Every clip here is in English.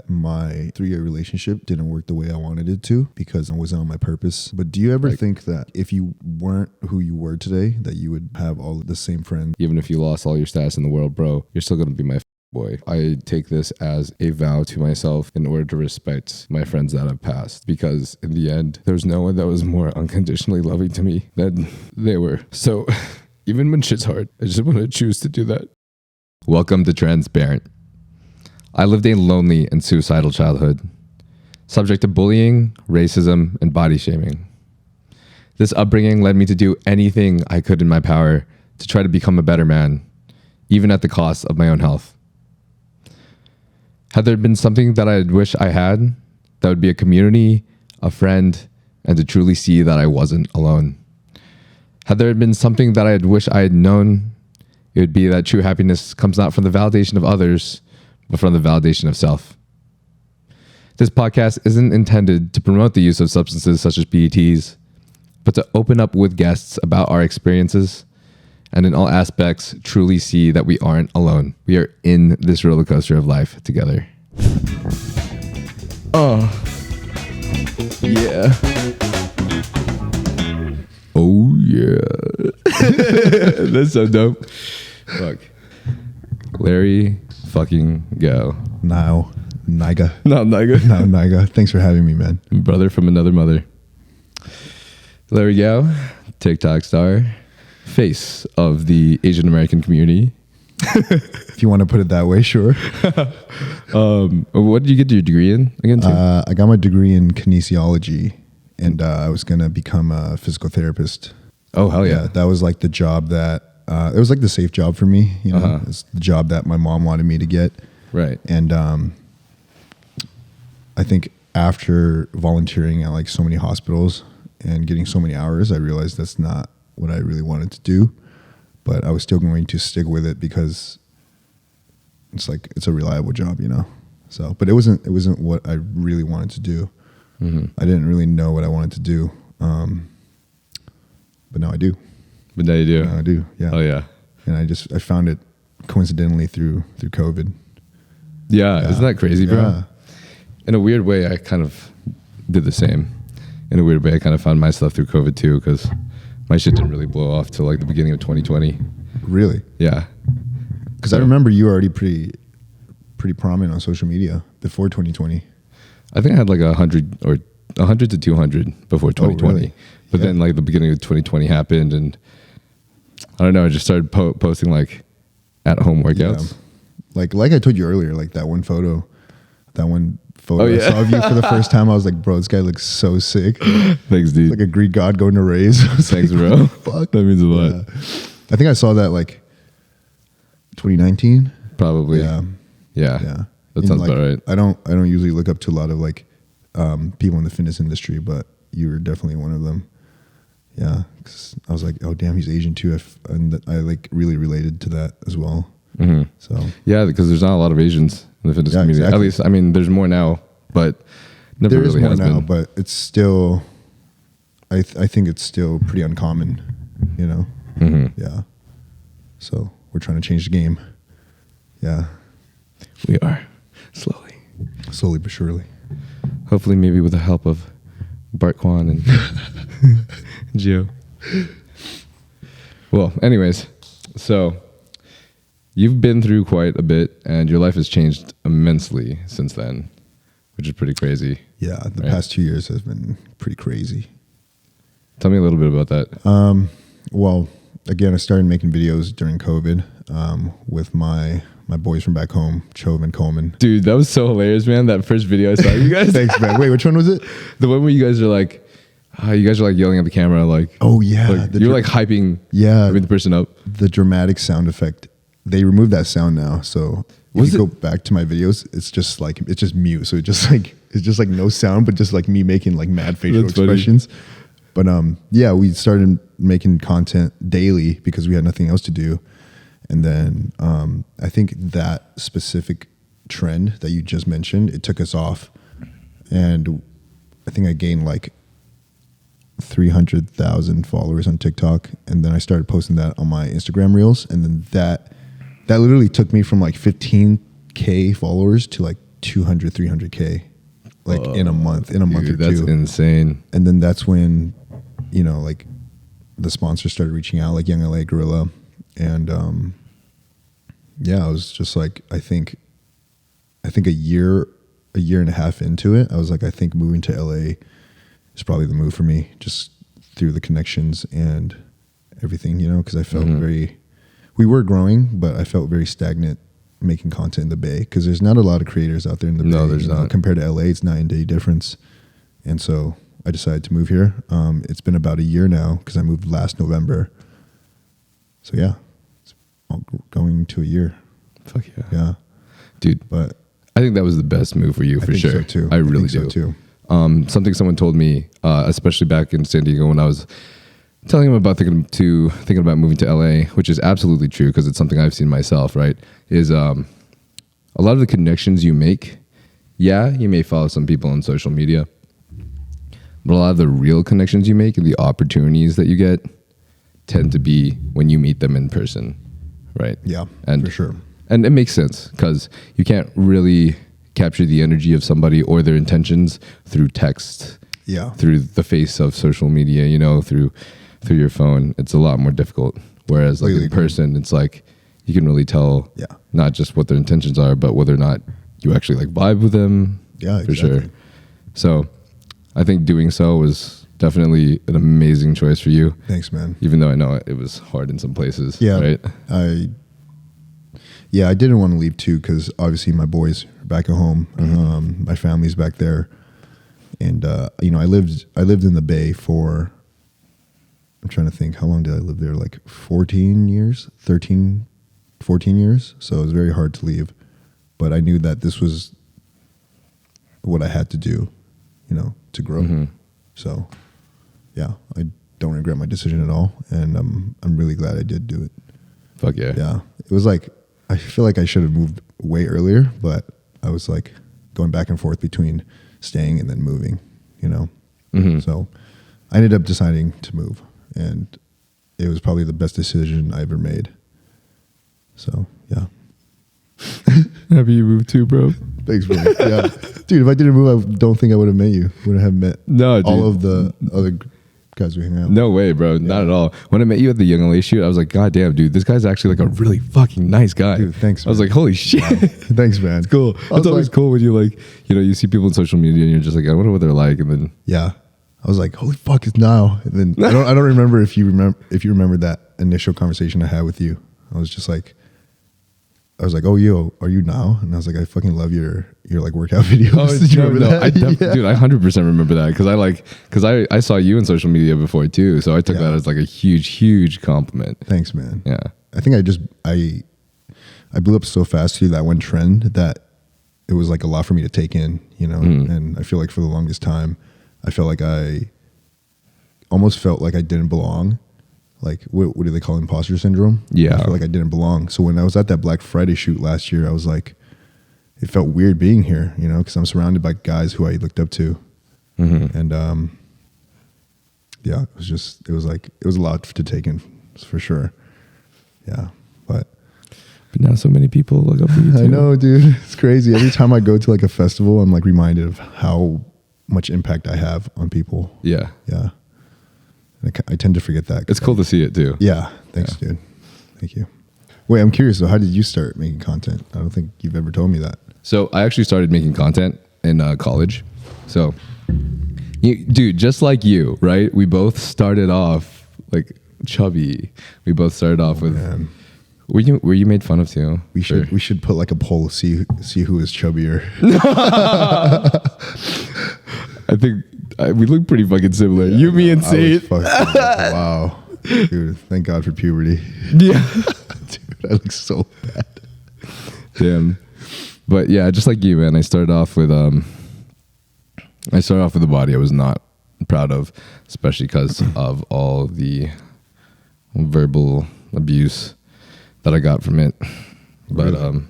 my 3-year relationship didn't work the way I wanted it to because I wasn't on my purpose. But do you ever think that if you weren't who you were today, that you would have all the same friends? Even if you lost all your status in the world, bro, you're still going to be my boy. I take this as a vow to myself in order to respect my friends that have passed, because in the end, there's no one that was more unconditionally loving to me than they were. So even when shit's hard, I just want to choose to do that. Welcome to Transparent. I lived a lonely and suicidal childhood, subject to bullying, racism, and body shaming. This upbringing led me to do anything I could in my power to try to become a better man, even at the cost of my own health. Had there been something that I wish I had, that would be a community, a friend, and to truly see that I wasn't alone. Had there been something that I wish I had known, it would be that true happiness comes not from the validation of others, but from the validation of self. This podcast isn't intended to promote the use of substances such as PETs, but to open up with guests about our experiences and in all aspects truly see that we aren't alone. We are in this roller coaster of life together. Oh, yeah. Oh, yeah. That's so dope. Fuck. Larry fucking go. Now, Niga. No, Niga. Now, Niga. Thanks for having me, man. Brother from another mother. Larry Gao, TikTok star, face of the Asian American community. If you want to put it that way, sure. What did you get your degree in again? I got my degree in kinesiology, and I was going to become a physical therapist. Oh, hell yeah. That was like the job that, it was like the safe job for me. You know, It's the job that my mom wanted me to get. Right. And I think after volunteering at like so many hospitals and getting so many hours, I realized that's not what I really wanted to do. But I was still going to stick with it because it's a reliable job, you know. So, but it wasn't what I really wanted to do. Mm-hmm. I didn't really know what I wanted to do, but now I do. But now you do. Now I do. Yeah. Oh yeah. And I found it coincidentally through COVID. Yeah. Isn't that crazy, bro? Yeah. In a weird way, I kind of did the same. In a weird way, I kind of found my stuff through COVID too, because my shit didn't really blow off till like the beginning of 2020. Really? Yeah. Because I remember you were already pretty prominent on social media before 2020. I think I had like 100 to 200 before 2020. Oh, really? But then like the beginning of 2020 happened, and I don't know, I just started posting like at home workouts. Yeah. Like I told you earlier, like that one photo I saw of you for the first time. I was like, bro, this guy looks so sick. Thanks, dude. Like a Greek god going to raise. Thanks, bro. Fuck. That means a lot. Yeah. I think I saw that like 2019. Probably. Yeah. That sounds about right. I don't usually look up to a lot of like people in the fitness industry, but you were definitely one of them. Yeah. 'Cause I was like, oh damn, he's Asian too. And I like really related to that as well. Mm-hmm. So yeah, because there's not a lot of Asians in the fitness community. Exactly. At least, I mean, there's more now, but never there really is more has now, been. But it's still, I think it's still pretty uncommon, you know? Mm-hmm. Yeah. So we're trying to change the game. Yeah. We are. Slowly but surely. Hopefully maybe with the help of Bart Kwan and Gio. Well, anyways, so you've been through quite a bit, and your life has changed immensely since then, which is pretty crazy. Yeah, the past 2 years has been pretty crazy. Tell me a little bit about that. Well, again, I started making videos during COVID with my boys from back home, Chove and Coleman. Dude, that was so hilarious, man. That first video I saw you guys. Thanks, man. Wait, which one was it? The one where you guys are like, yelling at the camera, like, oh yeah, like you're like hyping, the person up. The dramatic sound effect. They removed that sound now, so if you go back to my videos, it's just mute. So it's just like no sound, but just like me making like mad facial expressions. But yeah, we started making content daily because we had nothing else to do. And then I think that specific trend that you just mentioned, it took us off. And I think I gained like 300,000 followers on TikTok. And then I started posting that on my Instagram reels. And then that literally took me from like 15K followers to like 200, 300K like in a month or two. That's insane. And then that's when, you know, like the sponsors started reaching out, like Young LA Gorilla. And yeah, I was just like, I think a year and a half into it, I was like, I think moving to LA is probably the move for me, just through the connections and everything, you know, because I felt we were growing, but I felt very stagnant making content in the Bay, because there's not a lot of creators out there in the Bay. No, there's not. Compared to LA, it's night and day difference. And so I decided to move here. It's been about a year now, because I moved last November. So yeah, it's going to a year. Fuck yeah. Yeah. Dude, but I think that was the best move for you, for sure. So too. I really do. So too. Something someone told me, especially back in San Diego when I was telling him about thinking about moving to LA, which is absolutely true because it's something I've seen myself, right? Is a lot of the connections you make, yeah, you may follow some people on social media, but a lot of the real connections you make and the opportunities that you get tend to be when you meet them in person, right? Yeah, and for sure. And it makes sense because you can't really capture the energy of somebody or their intentions through text, through the face of social media, you know, through your phone. It's a lot more difficult. Whereas like in person, it's like you can really tell not just what their intentions are, but whether or not you actually like vibe with them. Yeah, for sure. So I think doing so was definitely an amazing choice for you. Thanks, man. Even though I know it was hard in some places. Yeah, right? I didn't want to leave too, because obviously my boys are back at home. My family's back there, and you know, I lived in the Bay for, I'm trying to think, how long did I live there? Like 14 years. So it was very hard to leave, but I knew that this was what I had to do, you know, to grow. So yeah, I don't regret my decision at all, and I'm really glad I did do it. Fuck yeah. Yeah, it was like, I feel like I should have moved way earlier, but I was like going back and forth between staying and then moving, you know? So I ended up deciding to move, and it was probably the best decision I ever made. So, yeah. Happy you moved too, bro. Thanks, bro. Yeah. Dude, if I didn't move, I don't think I would have met you. Wouldn't have met all of the other guys we hang out with. No way, bro. Not at all. When I met you at the Young LA shoot, I was like, God damn, dude, this guy's actually like a really fucking nice guy. Dude, thanks, man. I was like, holy shit. Wow. Thanks, man. It's cool. It's always cool when you like, you know, you see people on social media and you're just like, I wonder what they're like. And then I was like, holy fuck, it's Nyle. And then I don't remember if you remember that initial conversation I had with you. I was like, oh, yo, are you Nyle? And I was like, I fucking love your like workout videos. Oh, Did you remember that? Dude, I 100% remember that because I saw you on social media before too. So I took that as like a huge compliment. Thanks, man. Yeah. I think I blew up so fast through that one trend that it was like a lot for me to take in, you know? And I feel like for the longest time, I felt like I almost felt like I didn't belong. Like, what do they call it? Imposter syndrome? Yeah. I felt like I didn't belong. So when I was at that Black Friday shoot last year, I was like, it felt weird being here, you know, because I'm surrounded by guys who I looked up to. And yeah, it was a lot to take in for sure. Yeah. But now so many people look up to you too. I know, dude. It's crazy. Every time I go to like a festival, I'm like reminded of how much impact I have on people. Yeah. Yeah. I tend to forget that. It's cool to see it too. Yeah. Thanks, dude. Thank you. Wait, I'm curious. So how did you start making content? I don't think you've ever told me that. So I actually started making content in college. So, dude, just like you, right? We both started off like chubby. We both started off with. Man. Were you made fun of too? We should put like a poll, see who is chubbier. I think we look pretty fucking similar. Yeah, you, me, and Sate. Wow, dude! Thank God for puberty. Yeah, dude, I look so bad. Damn, but yeah, just like you, man. I started off with a body I was not proud of, especially because of all the verbal abuse that I got from it. But really?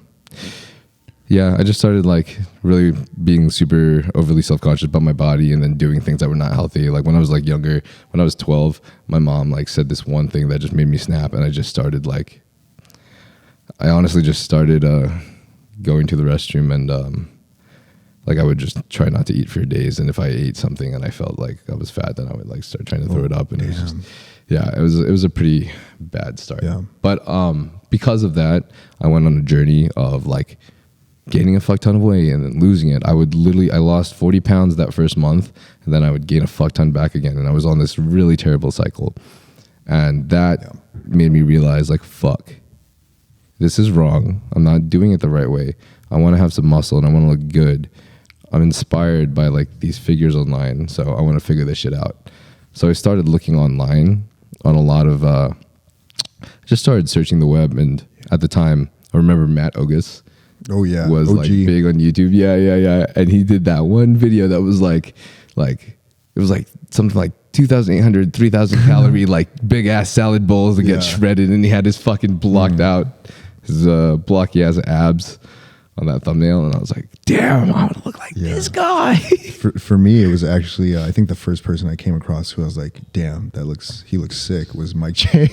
Yeah, I just started like really being super overly self-conscious about my body and then doing things that were not healthy. Like when I was like younger, when I was 12, my mom like said this one thing that just made me snap, and I just started like, I honestly just started going to the restroom and Like I would just try not to eat for days, and if I ate something and I felt like I was fat, then I would like start trying to throw it up, and it was just, it was a pretty bad start. Yeah. But because of that, I went on a journey of like gaining a fuck ton of weight and then losing it. I lost 40 pounds that first month, and then I would gain a fuck ton back again, and I was on this really terrible cycle, and that made me realize like, fuck, this is wrong. I'm not doing it the right way. I want to have some muscle and I want to look good. I'm inspired by like these figures online, so I want to figure this shit out. So I started looking online on a lot of, just started searching the web, and at the time, I remember Matt Ogus. Oh yeah, was OG. like big on YouTube. Yeah. And he did that one video that was like it was like something like 2,800, 3,000 calorie like big ass salad bowls that get shredded, and he had his fucking blocked out, his blocky ass abs on that thumbnail, and I was like, damn, I want to look like this guy. For me, it was actually I think the first person I came across who I was like, damn, he looks sick, was Mike Chang.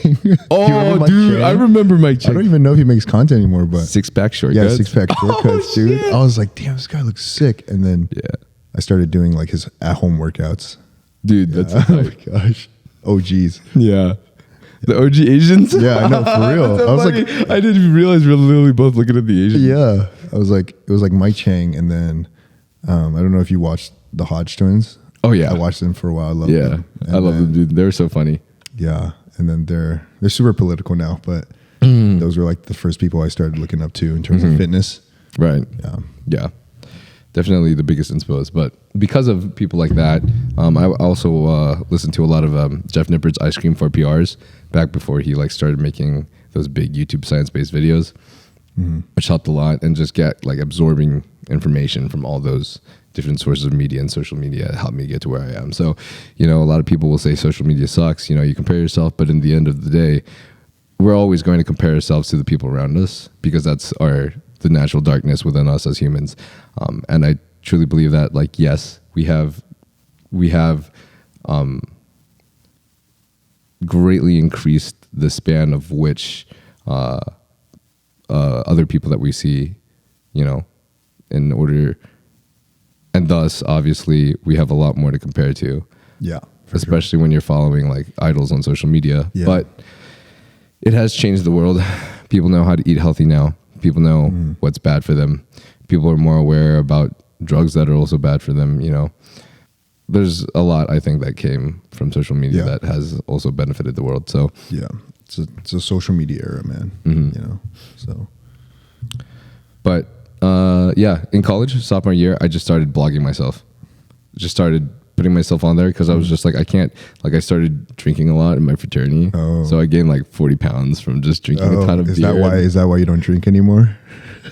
Oh, dude, I remember Mike Chang. I don't even know if he makes content anymore, but six-pack shortcuts. Yeah, six-pack shortcuts, dude. I was like, damn, this guy looks sick. And then I started doing like his at-home workouts. Dude, that's oh my gosh. Oh geez. Yeah. The OG Asians? Yeah, I know, for real. So I was funny. like, I didn't even realize we were literally both looking at the Asians. Yeah. I was like, it was like Mike Chang, and then I don't know if you watched the Hodge twins. Oh yeah. I watched them for a while. I love them. I love them, dude. They're so funny. Yeah. And then they're super political now, but those were like the first people I started looking up to in terms of fitness. Right. Yeah. Definitely the biggest inspo. But because of people like that, I also listened to a lot of Jeff Nippard's Ice Cream for PRs back before he like started making those big YouTube science-based videos, which helped a lot, and just get like absorbing information from all those different sources of media and social media helped me get to where I am. So, a lot of people will say social media sucks, you compare yourself, but in the end of the day, we're always going to compare ourselves to the people around us because that's the natural darkness within us as humans. And I truly believe that, like, yes, we have greatly increased the span of which other people that we see, in order, and thus obviously we have a lot more to compare to. Yeah. Especially when you're following like idols on social media. Yeah. But it has changed the world. People know how to eat healthy now. People know what's bad for them. People are more aware about drugs that are also bad for them. There's a lot, I think, that came from social media that has also benefited the world. So yeah, it's a social media era, man. So. But in college, sophomore year, I just started blogging myself. Just started putting myself on there because I was just like, I can't, like, I started drinking a lot in my fraternity. So I gained like 40 pounds from just drinking a ton of beer. Is that why you don't drink anymore?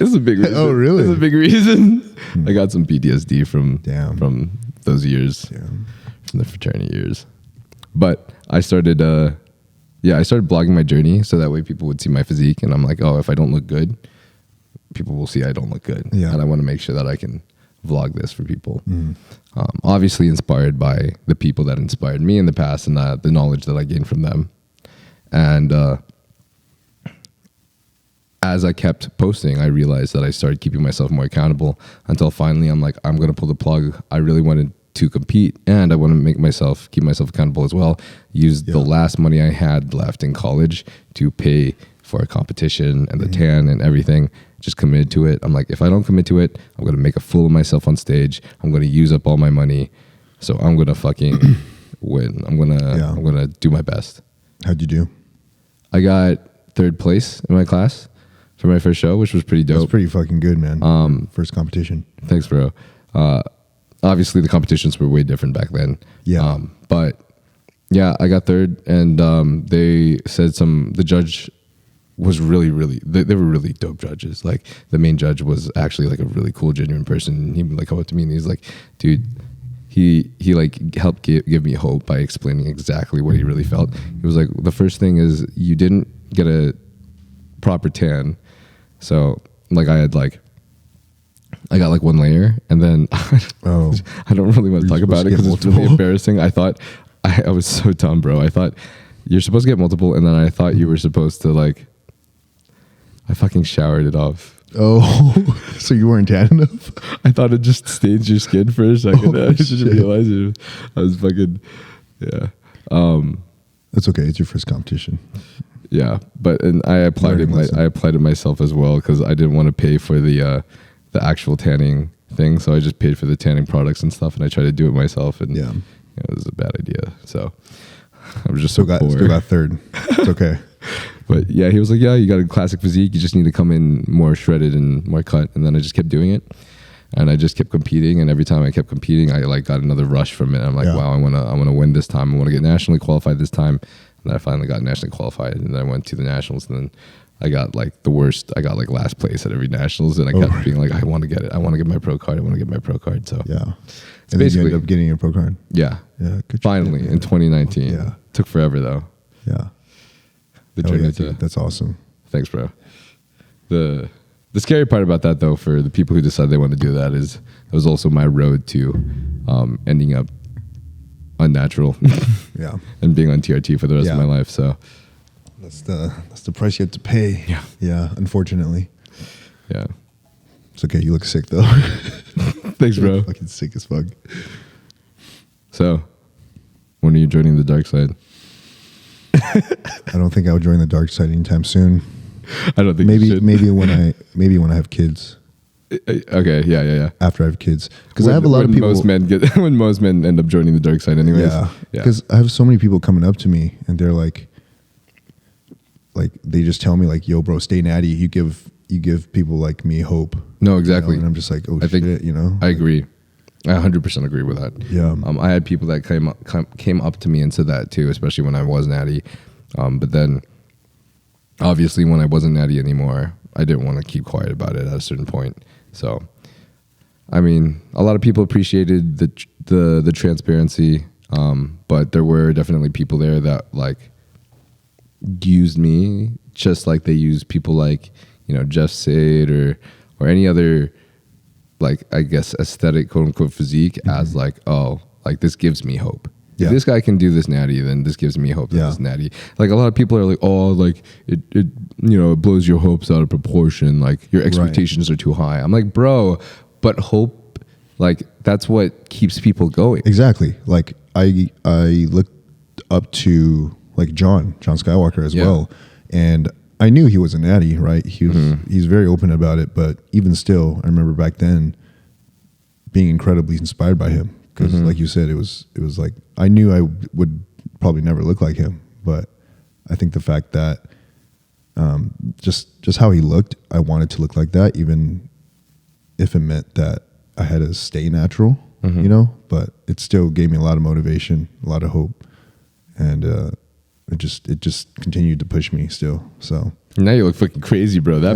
It's a big reason. Oh, really? It's a big reason. I got some PTSD from those years, from the fraternity years. But I started, I started blogging my journey so that way people would see my physique. And I'm like, oh, if I don't look good, people will see I don't look good. Yeah. And I want to make sure that I can vlog this for people. Obviously inspired by the people that inspired me in the past and the knowledge that I gained from them. And as I kept posting, I realized that I started keeping myself more accountable until finally I'm like, I'm going to pull the plug. I really wanted to compete and I want to keep myself accountable as well. Use the last money I had left in college to pay for a competition and the tan and everything. Just committed to it. I'm like, if I don't commit to it, I'm going to make a fool of myself on stage. I'm going to use up all my money. So I'm going to fucking win. I'm going to do my best. How'd you do? I got 3rd place in my class for my first show, which was pretty dope. That's pretty fucking good, man. First competition. Thanks, bro. Obviously the competitions were way different back then. Yeah. But yeah, I got 3rd, and they said the judge was really, really, they were really dope judges. Like the main judge was actually like a really cool, genuine person. He would like come up to me and he's like, dude, he like helped give me hope by explaining exactly what he really felt. He was like, the first thing is you didn't get a proper tan. So like I got like 1 layer, and then I don't really want to talk about it because it's really embarrassing. I thought I was so dumb, bro. I thought you're supposed to get multiple, and then I thought you were supposed to like, I fucking showered it off. Oh, so you weren't tan enough? I thought it just stains your skin for a second. I didn't realize it. I was fucking, yeah. That's okay. It's your first competition. Yeah, and I applied it myself as well because I didn't want to pay for the actual tanning thing, so I just paid for the tanning products and stuff, and I tried to do it myself, and it was a bad idea. So I was just poor. Still got third. It's okay. But yeah, he was like, yeah, you got a classic physique. You just need to come in more shredded and more cut. And then I just kept doing it. And I just kept competing. And every time I kept competing, I like got another rush from it. I'm like, wow, I want to win this time. I want to get nationally qualified this time. And then I finally got nationally qualified. And then I went to the nationals. And then I got like the worst. I got like last place at every nationals. And I kept being like, I want to get it. I want to get my pro card. I want to get my pro card. So yeah. And basically, you ended up getting your pro card. Yeah. Yeah. Good Finally, in 2019. Yeah. Took forever though. Yeah. That's awesome. Thanks, bro. The scary part about that, though, for the people who decide they want to do that, is it was also my road to ending up unnatural. Yeah. And being on TRT for the rest of my life. So that's the price you have to pay. Yeah. Yeah. Unfortunately. Yeah. It's okay. You look sick though. Thanks, bro. Fucking sick as fuck. So, when are you joining the dark side? I don't think I'll join the dark side anytime soon. I don't think maybe when I have kids. Okay, yeah. After I have kids, because I have a lot of people. When most men end up joining the dark side, anyways. Yeah, because I have so many people coming up to me and they're like they just tell me like, "Yo, bro, stay natty. You give people like me hope." No, exactly. You know? And I'm just like, "Oh shit," you know. I agree. I 100% agree with that. Yeah. I had people that came up to me and said that too, especially when I was natty. But then, obviously, when I wasn't natty anymore, I didn't want to keep quiet about it at a certain point. So, I mean, a lot of people appreciated the transparency, but there were definitely people there that like used me just like they use people like Jeff Sade or any other, like, I guess, aesthetic, quote unquote, physique as like, oh, like this gives me hope. Yeah. If this guy can do this natty, then this gives me hope that this natty. Like a lot of people are like, oh, like it blows your hopes out of proportion. Like your expectations are too high. I'm like, bro, but hope, like that's what keeps people going. Exactly. Like I looked up to like John Skywalker as well, and I knew he was a natty, right? He's very open about it, but even still, I remember back then being incredibly inspired by him because, like you said, it was like I knew I would probably never look like him, but I think the fact that just how he looked, I wanted to look like that, even if it meant that I had to stay natural, But it still gave me a lot of motivation, a lot of hope, and it just continued to push me still. So now you look fucking crazy, bro. That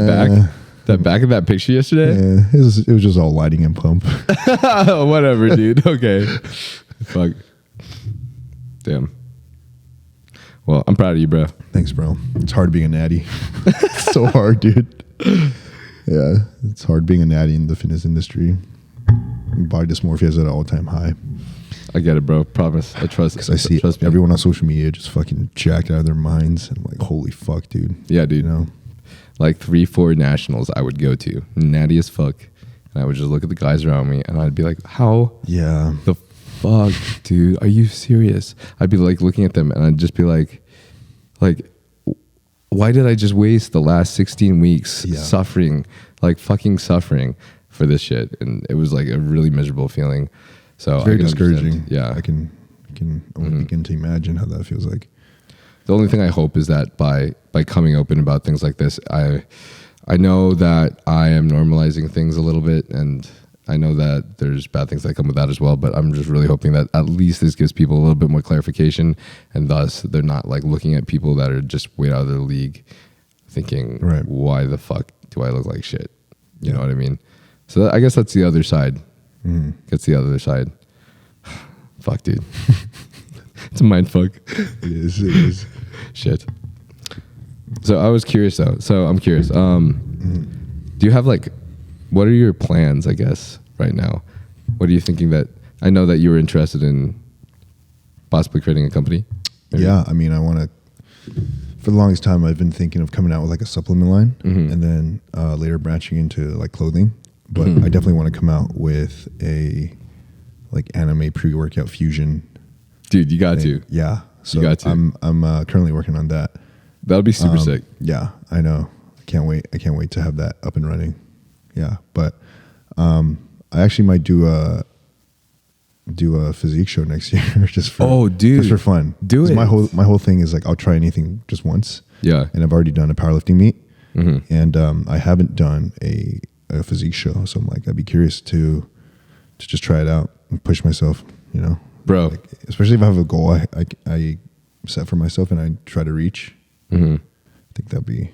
back of that picture yesterday. Yeah, it was just all lighting and pump. Whatever, dude. Okay. Fuck. Damn. Well, I'm proud of you, bro. Thanks, bro. It's hard being a natty. It's so hard, dude. Yeah, it's hard being a natty in the fitness industry. Body dysmorphia is at an all-time high. I get it, bro. Promise. I trust. Because I see everyone on social media just fucking jacked out of their minds. I'm like, holy fuck, dude. Yeah, dude. Like 3-4 nationals I would go to, natty as fuck, and I would just look at the guys around me, and I'd be like, how? Yeah. The fuck, dude? Are you serious? I'd be like looking at them, and I'd just be like, why did I just waste the last 16 weeks suffering, like fucking suffering for this shit? And it was like a really miserable feeling. So it's very discouraging. Yeah, I can only begin to imagine how that feels like. The only thing I hope is that by coming open about things like this, I know that I am normalizing things a little bit, and I know that there's bad things that come with that as well, but I'm just really hoping that at least this gives people a little bit more clarification, and thus they're not like looking at people that are just way out of their league thinking, why the fuck do I look like shit? You know what I mean? So I guess that's the other side. That's the other side. Fuck, dude. It's a mind fuck. It is. Shit. So I was curious though. So I'm curious. Do you have like, what are your plans, I guess, right now? What are you thinking that, I know that you were interested in possibly creating a company? Maybe? Yeah, I mean, I want to for the longest time, I've been thinking of coming out with like a supplement line, and then later branching into like clothing. But I definitely want to come out with a like anime pre-workout fusion. Dude, you got to. Yeah. So you got to. I'm currently working on that. That'll be super sick. Yeah, I know. I can't wait to have that up and running. Yeah, but I actually might do a physique show next year just for just for fun. Do it. My whole thing is like I'll try anything just once. Yeah. And I've already done a powerlifting meet, and I haven't done a physique show, so I'm like I'd be curious to just try it out and push myself. You know, bro. Like, especially if I have a goal I set for myself and I try to reach. I think that'd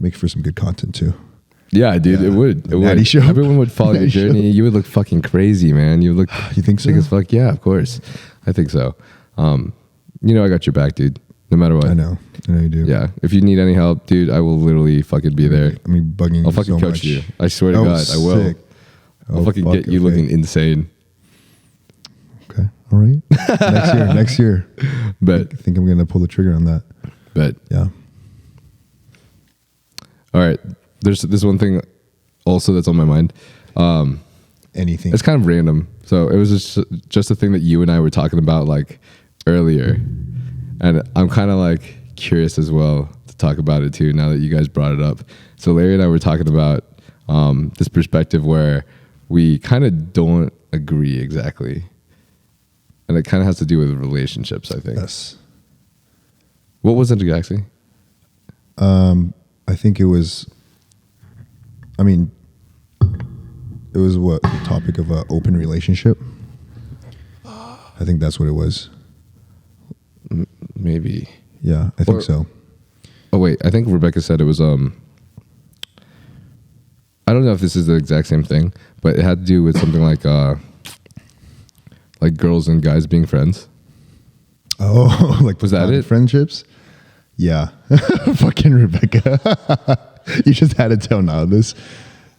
make for some good content too. Yeah, dude, it would. It would. Show. Everyone would follow your journey. You would look fucking crazy, man. You would look. You think so? Sick as fuck. Yeah, of course. I think so. You know, I got your back, dude. No matter what. I know you do. Yeah. If you need any help, dude, I will literally fucking be there. I mean, bugging. I'll fucking so coach much. you. I swear to God, I will. Sick. I'll fucking get you looking insane. Okay. All right. Next year. Bet. I think I'm gonna pull the trigger on that. Bet. Yeah. All right. There's this one thing also that's on my mind. Anything. It's kind of random. So it was just a thing that you and I were talking about like earlier. And I'm kind of like curious as well to talk about it too now that you guys brought it up. So Larry and I were talking about this perspective where we kind of don't agree exactly. And it kind of has to do with relationships, I think. Yes. What was it exactly? I think it was. I mean, it was what the topic of an open relationship. I think that's what it was. Maybe. Yeah, I think so. Oh wait, I think Rebecca said it was. I don't know if this is the exact same thing, but it had to do with something like girls and guys being friends. Oh, like was that it? Friendships? Yeah, fucking Rebecca. You just had to tell Nyle this.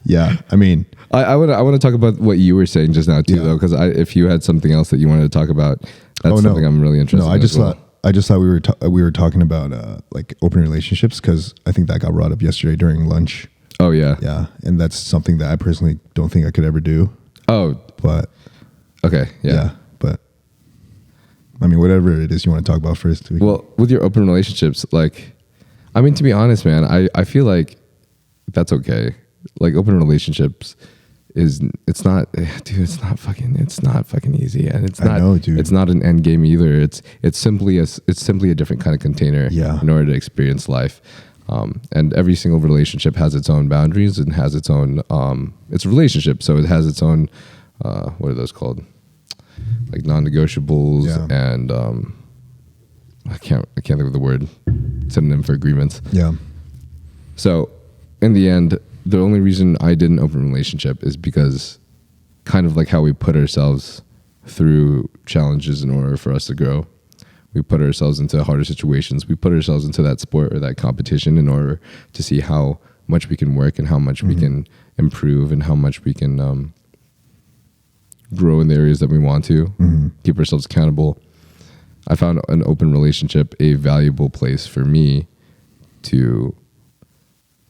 Yeah, I mean, I want to talk about what you were saying just now too, though, because if you had something else that you wanted to talk about, that's something I'm really interested. No, I just thought we were talking about like open relationships because I think that got brought up yesterday during lunch. Oh yeah, yeah, and that's something that I personally don't think I could ever do. Oh, but okay, yeah, but I mean, whatever it is you want to talk about first. Well, with your open relationships, like, I mean, to be honest, man, I feel like that's okay. Like open relationships it's not fucking easy, and it's not. I know, dude. It's not an end game either. It's simply a different kind of container in order to experience life. And every single relationship has its own boundaries and has its own it's a relationship, so it has its own what are those called? Like non-negotiables and I can't think of the word synonym for agreements. Yeah. So in the end, the only reason I did an open relationship is because kind of like how we put ourselves through challenges in order for us to grow. We put ourselves into harder situations. We put ourselves into that sport or that competition in order to see how much we can work and how much we can improve and how much we can grow in the areas that we want to, keep ourselves accountable. I found an open relationship a valuable place for me to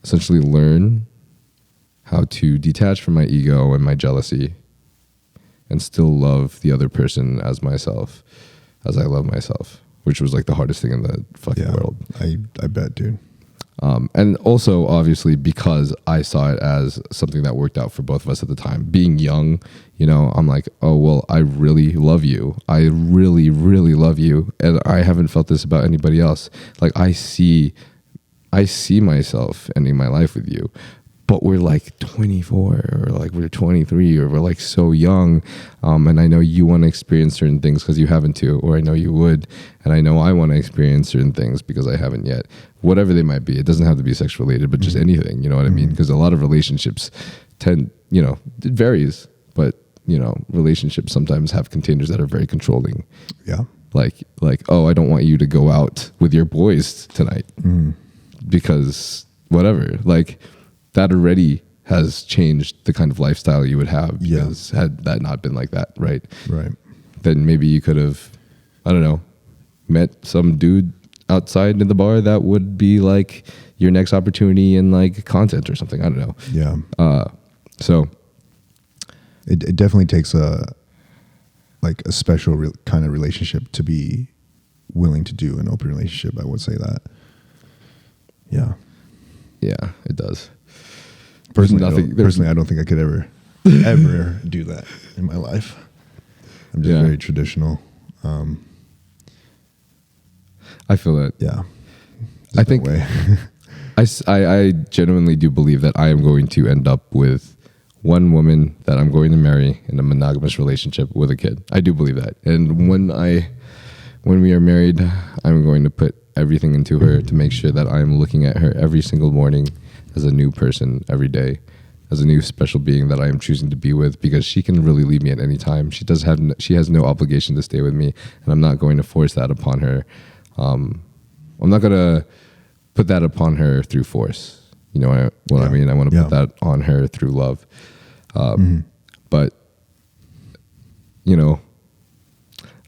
essentially learn how to detach from my ego and my jealousy and still love the other person as myself, as I love myself, which was like the hardest thing in the fucking world. I bet, dude. And also, obviously, because I saw it as something that worked out for both of us at the time. Being young, you know, I'm like, oh, well, I really love you. I really, really love you. And I haven't felt this about anybody else. Like, I see myself ending my life with you. But we're like 24 or like we're 23 or we're like so young. And I know you want to experience certain things because you haven't too, or I know you would. And I know I want to experience certain things because I haven't yet. Whatever they might be. It doesn't have to be sex related, but just anything, you know what I mean? Because a lot of relationships tend, you know, it varies, but, you know, relationships sometimes have containers that are very controlling. Yeah. Like, oh, I don't want you to go out with your boys tonight because whatever, like, that already has changed the kind of lifestyle you would have because had that not been like that, right? Right. Then maybe you could have, I don't know, met some dude outside in the bar that would be like your next opportunity in like content or something. I don't know. Yeah. So it definitely takes a special kind of relationship to be willing to do an open relationship. I would say that. Yeah. Yeah, it does. Personally, I don't think I could ever do that in my life. I'm just very traditional. I feel that. Yeah. I think I genuinely do believe that I am going to end up with one woman that I'm going to marry in a monogamous relationship with a kid. I do believe that. And when we are married, I'm going to put everything into her to make sure that I'm looking at her every single morning as a new person every day, as a new special being that I am choosing to be with, because she can really leave me at any time. She has no obligation to stay with me, and I'm not going to force that upon her. I'm not going to put that upon her through force. You know what I mean? I want to put that on her through love. But, you know,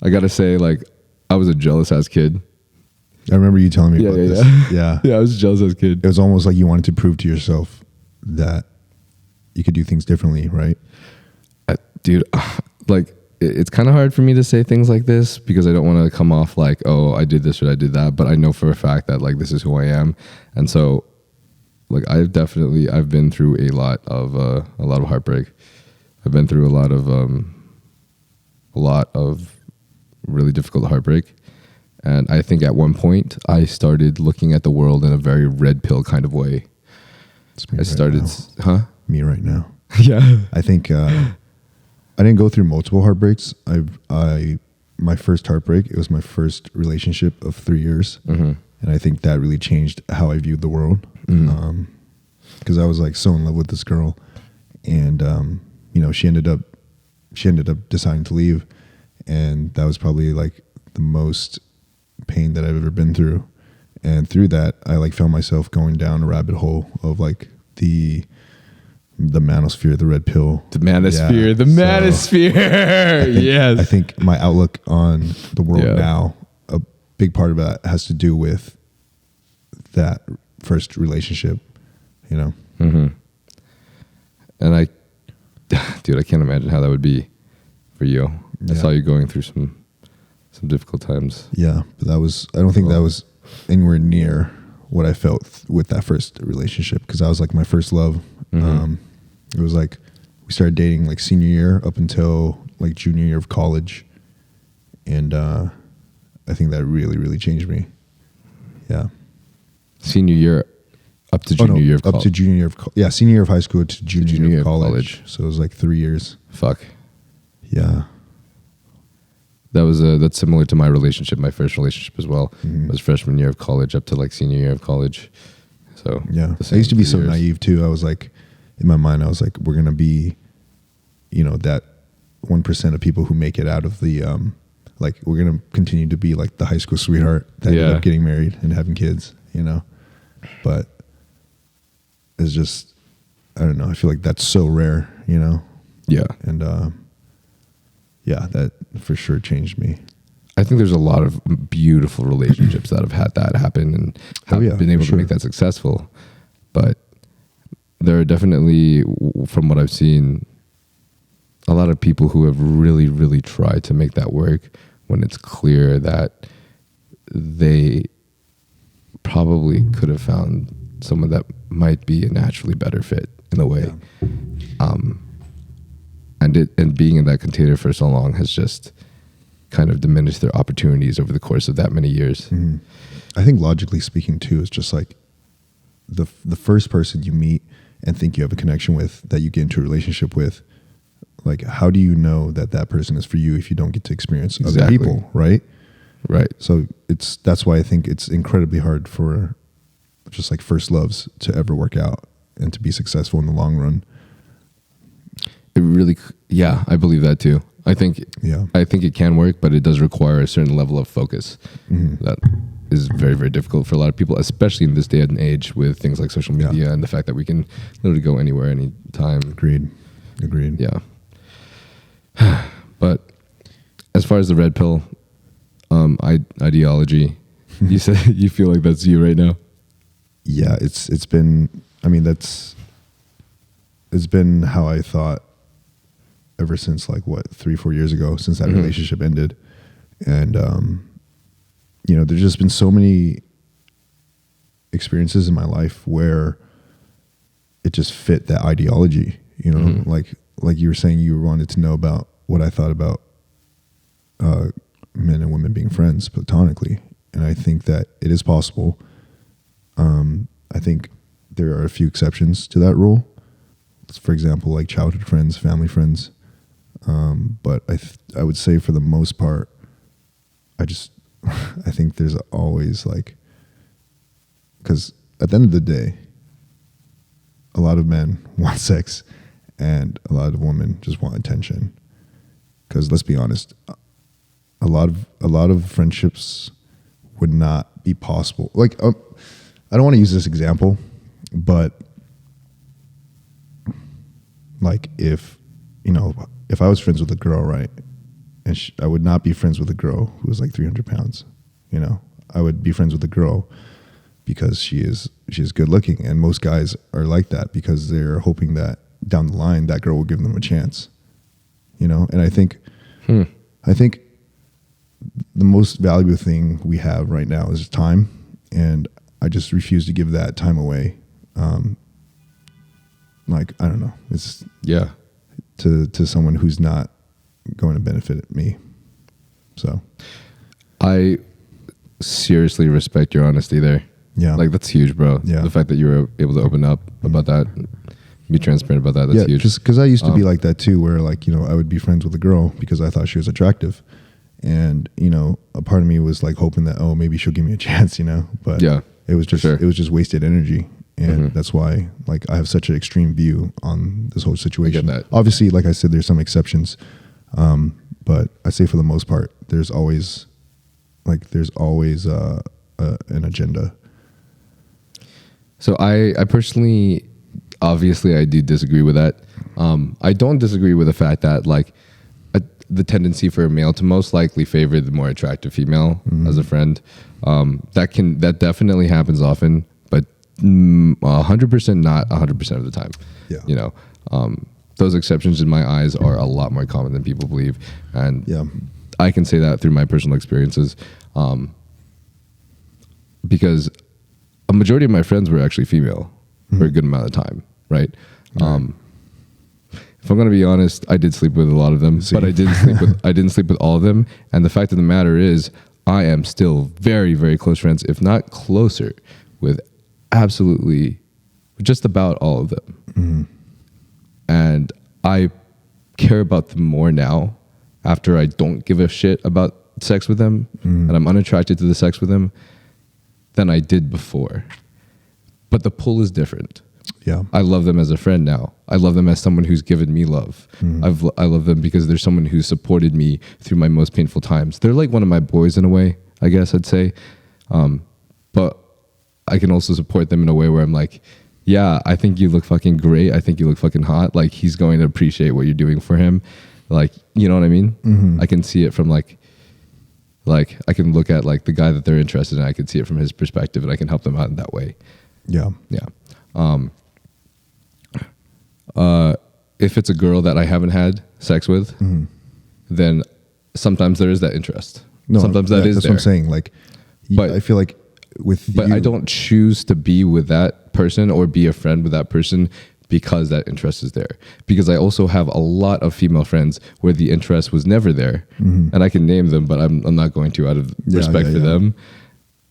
I got to say, like, I was a jealous ass kid. I remember you telling me about this. Yeah. Yeah, I was a jealous ass kid. It was almost like you wanted to prove to yourself that you could do things differently, right? Dude, like, it's kind of hard for me to say things like this because I don't want to come off like, oh, I did this or I did that. But I know for a fact that, like, this is who I am. And so, like, I've been through a lot of heartbreak. I've been through a lot of really difficult heartbreak. And I think at one point I started looking at the world in a very red pill kind of way. Me right now. Yeah. I think I didn't go through multiple heartbreaks. My first heartbreak, it was my first relationship of 3 years. And I think that really changed how I viewed the world. Because I was like so in love with this girl, and you know, she ended up deciding to leave, and that was probably like the most pain that I've ever been through. And through that, I like found myself going down a rabbit hole of like the manosphere, the red pill, the manosphere. Yes. I think my outlook on the world now, a big part of that has to do with that first relationship, you know? And I can't imagine how that would be for you. I saw you going through some difficult times. Yeah, but I don't think that was anywhere near what I felt with that first relationship, because that was like my first love. It was like we started dating like senior year up until like junior year of college, and I think that really, really changed me. Yeah. Senior year up to junior year of college. Up to junior year of senior year of high school to junior year of college. So it was like 3 years. Fuck. Yeah. That's similar to my relationship, my first relationship as well. It was freshman year of college up to like senior year of college. So yeah, I used to be so naive too. I was like, in my mind, I was like, we're gonna be, you know, that 1% of people who make it out of the like, we're gonna continue to be like the high school sweetheart that ended up getting married and having kids, you know. But it's just, I don't know. I feel like that's so rare, you know. Yeah. And yeah, that for sure changed me. I think there's a lot of beautiful relationships that have had that happen and have been able to make that successful. But there are definitely, from what I've seen, a lot of people who have really, really tried to make that work when it's clear that they probably could have found someone that might be a naturally better fit in a way. Yeah. And being in that container for so long has just kind of diminished their opportunities over the course of that many years. I think logically speaking too, it's just like the first person you meet and think you have a connection with, that you get into a relationship with, like, how do you know that that person is for you if you don't get to experience other people, right? Right. So that's why I think it's incredibly hard for just like first loves to ever work out and to be successful in the long run. It really, I believe that too. I think it can work, but it does require a certain level of focus that is very, very difficult for a lot of people, especially in this day and age with things like social media and the fact that we can literally go anywhere, anytime. Agreed. Yeah. But as far as the red pill ideology, You said you feel like that's you right now. Yeah, it's been. I mean, it's been how I thought ever since, like, what, 3-4 years ago, since that relationship ended. And there's just been so many experiences in my life where it just fit that ideology. Like you were saying, you wanted to know about what I thought about men and women being friends platonically, and I think that it is possible. I think there are a few exceptions to that rule. For example, like childhood friends, family friends. But I would say for the most part, I think there's always, like, because at the end of the day, a lot of men want sex and a lot of women just want attention. Because let's be honest, a lot of friendships would not be possible. Like, I don't want to use this example, but like if I was friends with a girl, right, and I would not be friends with a girl who was like 300 pounds. I would be friends with a girl because she's good looking, and most guys are like that because they're hoping that down the line that girl will give them a chance. And I think the most valuable thing we have right now is time, and I just refuse to give that time away. Like, I don't know, it's to someone who's not going to benefit me. So I seriously respect your honesty there. Yeah, like, that's huge, bro. Yeah, the fact that you were able to open up about that, be transparent about that's huge. Just because I used to be like that too, where, like, I would be friends with a girl because I thought she was attractive, and a part of me was like hoping that, oh, maybe she'll give me a chance, but it was just wasted energy. And that's why, like, I have such an extreme view on this whole situation. I get that. Obviously, like I said, there's some exceptions, but I say for the most part, there's always an agenda. So I personally, obviously, I do disagree with that. I don't disagree with the fact that, like, the tendency for a male to most likely favor the more attractive female as a friend. That definitely happens often, but 100% not 100% of the time. Yeah. Those exceptions in my eyes are a lot more common than people believe, and I can say that through my personal experiences, because a majority of my friends were actually female for a good amount of time, right? If I'm gonna be honest, I did sleep with a lot of them, but I didn't sleep with all of them. And the fact of the matter is, I am still very, very close friends, if not closer, with absolutely just about all of them. And I care about them more now after I don't give a shit about sex with them and I'm unattracted to the sex with them than I did before. But the pull is different. Yeah, I love them as a friend now. I love them as someone who's given me love. I love them because they're someone who's supported me through my most painful times. They're like one of my boys in a way, I guess I'd say. But I can also support them in a way where I'm like, yeah, I think you look fucking great. I think you look fucking hot. Like, he's going to appreciate what you're doing for him. Like, you know what I mean? I can see it from like I can look at, like, the guy that they're interested in. I can see it from his perspective, and I can help them out in that way. Yeah. If it's a girl that I haven't had sex with, then sometimes there is that interest. Sometimes that's what I'm saying. Like, but I feel like I don't choose to be with that person or be a friend with that person because that interest is there. Because I also have a lot of female friends where the interest was never there, and I can name them, but I'm not going to out of respect for them.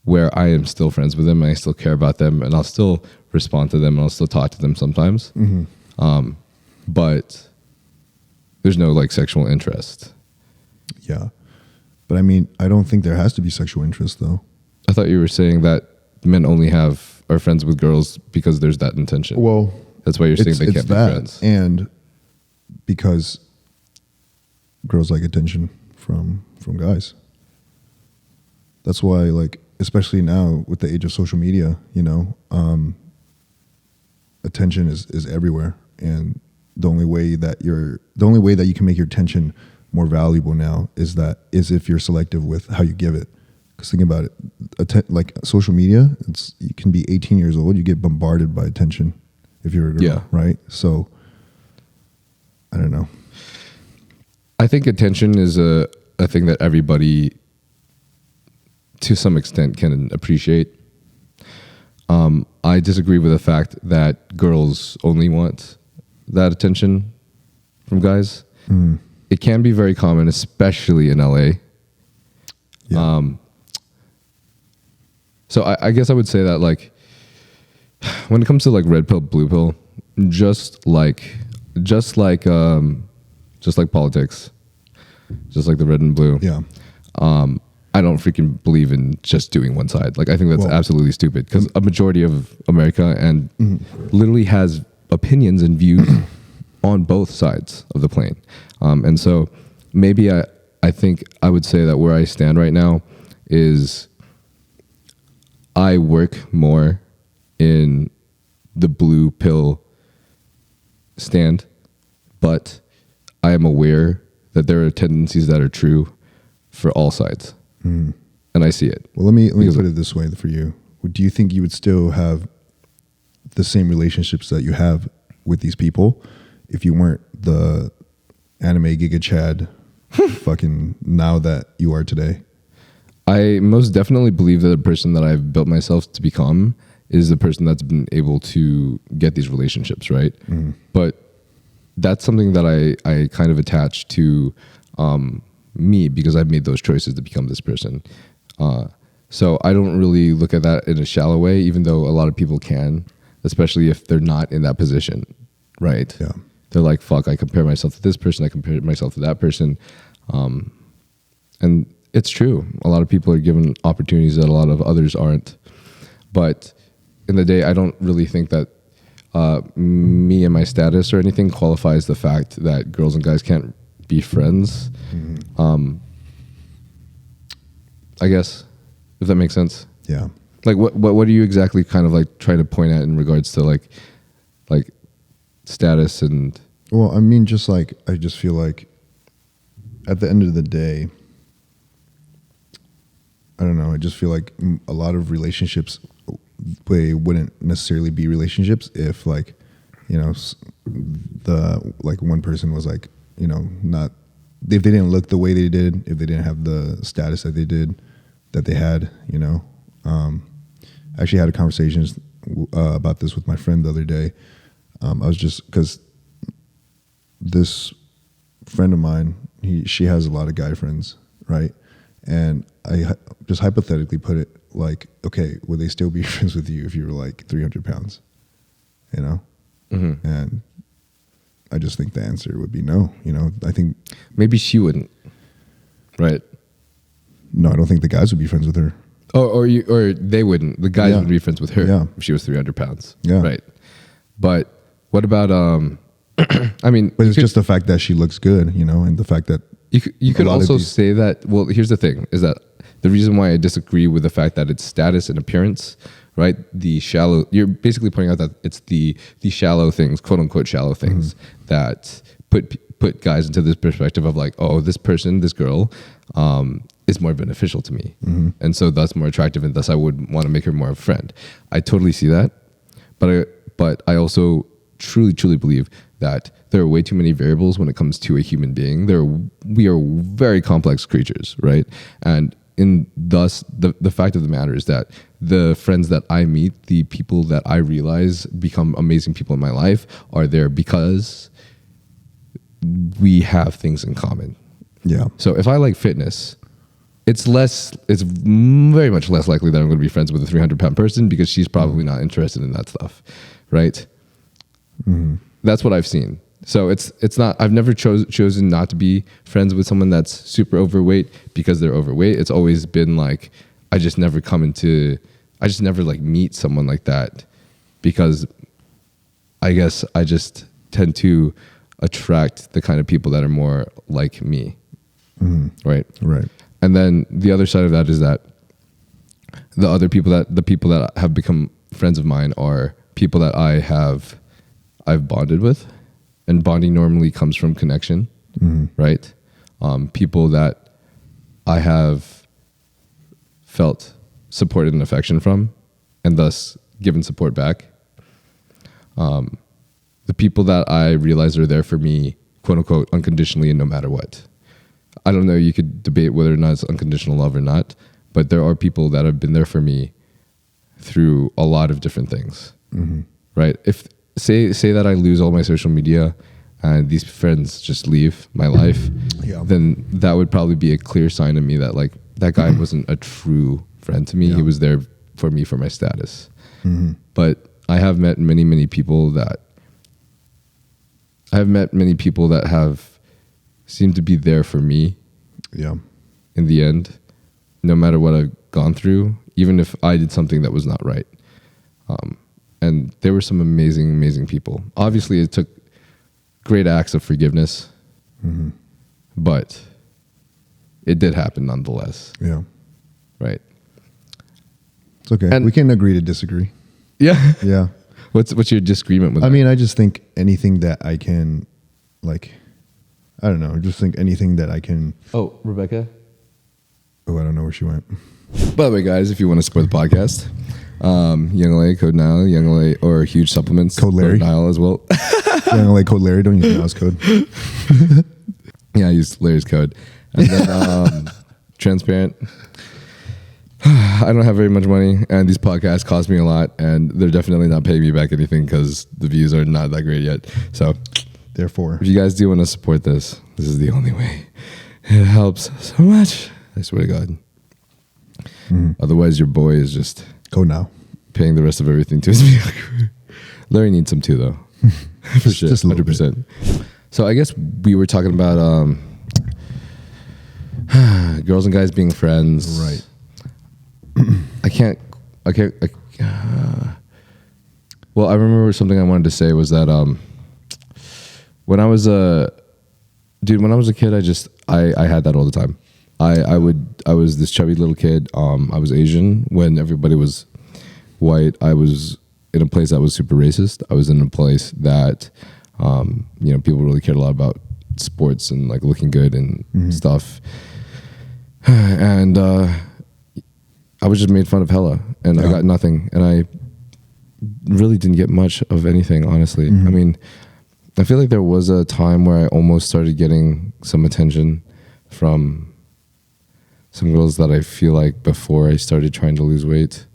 Where I am still friends with them, and I still care about them, and I'll still respond to them, and I'll still talk to them sometimes. But there's no, like, sexual interest. Yeah. But I mean, I don't think there has to be sexual interest, though. I thought you were saying that men only are friends with girls because there's that intention. Well, that's why you're saying they can't be friends. And because girls like attention from guys. That's why, like, especially now with the age of social media, attention is everywhere, and the only way that you can make your attention more valuable now is if you're selective with how you give it, Because think about it, like social media, you can be 18 years old, you get bombarded by attention if you're a girl, right? So I don't know. I think attention is a thing that everybody, to some extent, can appreciate. I disagree with the fact that girls only want that attention from guys. It can be very common, especially in LA. Yeah. So I guess I would say that, like, when it comes to like red pill, blue pill, just like politics, just like the red and blue. Yeah. I don't freaking believe in just doing one side. Like, I think that's absolutely stupid, because a majority of America and literally has opinions and views on both sides of the plane. And so maybe I think I would say that where I stand right now is I work more in the blue pill stand, but I am aware that there are tendencies that are true for all sides. And I see it. Well, let me put it this way for you. Do you think you would still have the same relationships that you have with these people if you weren't the anime Giga Chad fucking now that you are today? I most definitely believe that the person that I've built myself to become is the person that's been able to get these relationships, right? But that's something that I kind of attach to me, because I've made those choices to become this person. So I don't really look at that in a shallow way, even though a lot of people can, especially if they're not in that position, right? Yeah. They're like, fuck, I compare myself to this person, I compare myself to that person. And it's true. A lot of people are given opportunities that a lot of others aren't. But in the day, I don't really think that me and my status or anything qualifies the fact that girls and guys can't be friends. I guess, if that makes sense. Yeah. Like, what are you exactly kind of like trying to point at in regards to like status and? Well, I mean, just like, I just feel like at the end of the day, I don't know, I just feel like a lot of relationships, they wouldn't necessarily be relationships if, like, you know, like one person was like, you know, not, if they didn't look the way they did, if they didn't have the status that they had, you know. I actually had a conversation about this with my friend the other day. I was just, because this friend of mine, she has a lot of guy friends, right? And I just hypothetically put it like, okay, would they still be friends with you if you were like 300 pounds, you know? And I just think the answer would be no. You know, I think maybe she wouldn't, right? No, I don't think the guys would be friends with her. Or they wouldn't. The guys would be friends with her if she was 300 pounds. Yeah. Right. But what about, I mean... But it's just the fact that she looks good, you know, and the fact that... You could also say that, well, here's the thing, is that the reason why I disagree with the fact that it's status and appearance, right? You're basically pointing out that it's the shallow things, quote unquote shallow things, that put guys into this perspective of like, oh, this person, this girl, is more beneficial to me. And so that's more attractive, and thus I would want to make her more of a friend. I totally see that. But I also truly believe that there are way too many variables when it comes to a human being. We are very complex creatures, right? And thus the fact of the matter is that the friends that I meet, the people that I realize become amazing people in my life, are there because we have things in common. Yeah. So if I like fitness, it's very much less likely that I'm going to be friends with a 300-pound person, because she's probably not interested in that stuff, right? That's what I've seen. So it's not, I've never chosen not to be friends with someone that's super overweight because they're overweight. It's always been like, I just never like meet someone like that, because I guess I just tend to attract the kind of people that are more like me. Right. And then the other side of that is that the people that have become friends of mine are people that I've bonded with, and bonding normally comes from connection, right? People that I have felt supported and affection from, and thus given support back. The people that I realize are there for me, quote unquote, unconditionally and no matter what. I don't know, you could debate whether or not it's unconditional love or not, but there are people that have been there for me through a lot of different things, right? If say that I lose all my social media and these friends just leave my life, then that would probably be a clear sign to me that like that guy wasn't a true friend to me. He was there for me for my status. But I have met many people that have seemed to be there for me. Yeah. In the end, no matter what I've gone through, even if I did something that was not right. And there were some amazing people. Obviously, it took great acts of forgiveness, but it did happen nonetheless. Yeah. Right. It's okay. And we can agree to disagree. Yeah. Yeah. What's your disagreement with that? I mean, I just think anything that I can, like, I don't know, just think anything that I can. Oh, Rebecca? Oh, I don't know where she went. By the way, guys, if you want to support the podcast, Young LA, code Nyle, Young LA, or Huge Supplements, code Larry. Nyle as well. Young LA, code Larry. Don't use Nyle's code. Yeah, I use Larry's code. And then transparent. I don't have very much money, and these podcasts cost me a lot, and they're definitely not paying me back anything because the views are not that great yet. So, therefore, if you guys do want to support this is the only way. It helps so much. I swear to God. Otherwise, your boy is just go now paying the rest of everything to his vehicle. Larry needs some too, though. For sure, just 100%. So I guess we were talking about girls and guys being friends, right? Well, I remember something I wanted to say was that when I was a kid, I had that all the time. I was this chubby little kid. I was Asian when everybody was white. I was in a place that was super racist. I was in a place that people really cared a lot about sports and like looking good and stuff. And I was just made fun of hella, and I got nothing, and I really didn't get much of anything, honestly. I mean, I feel like there was a time where I almost started getting some attention from some girls that I feel like before I started trying to lose weight,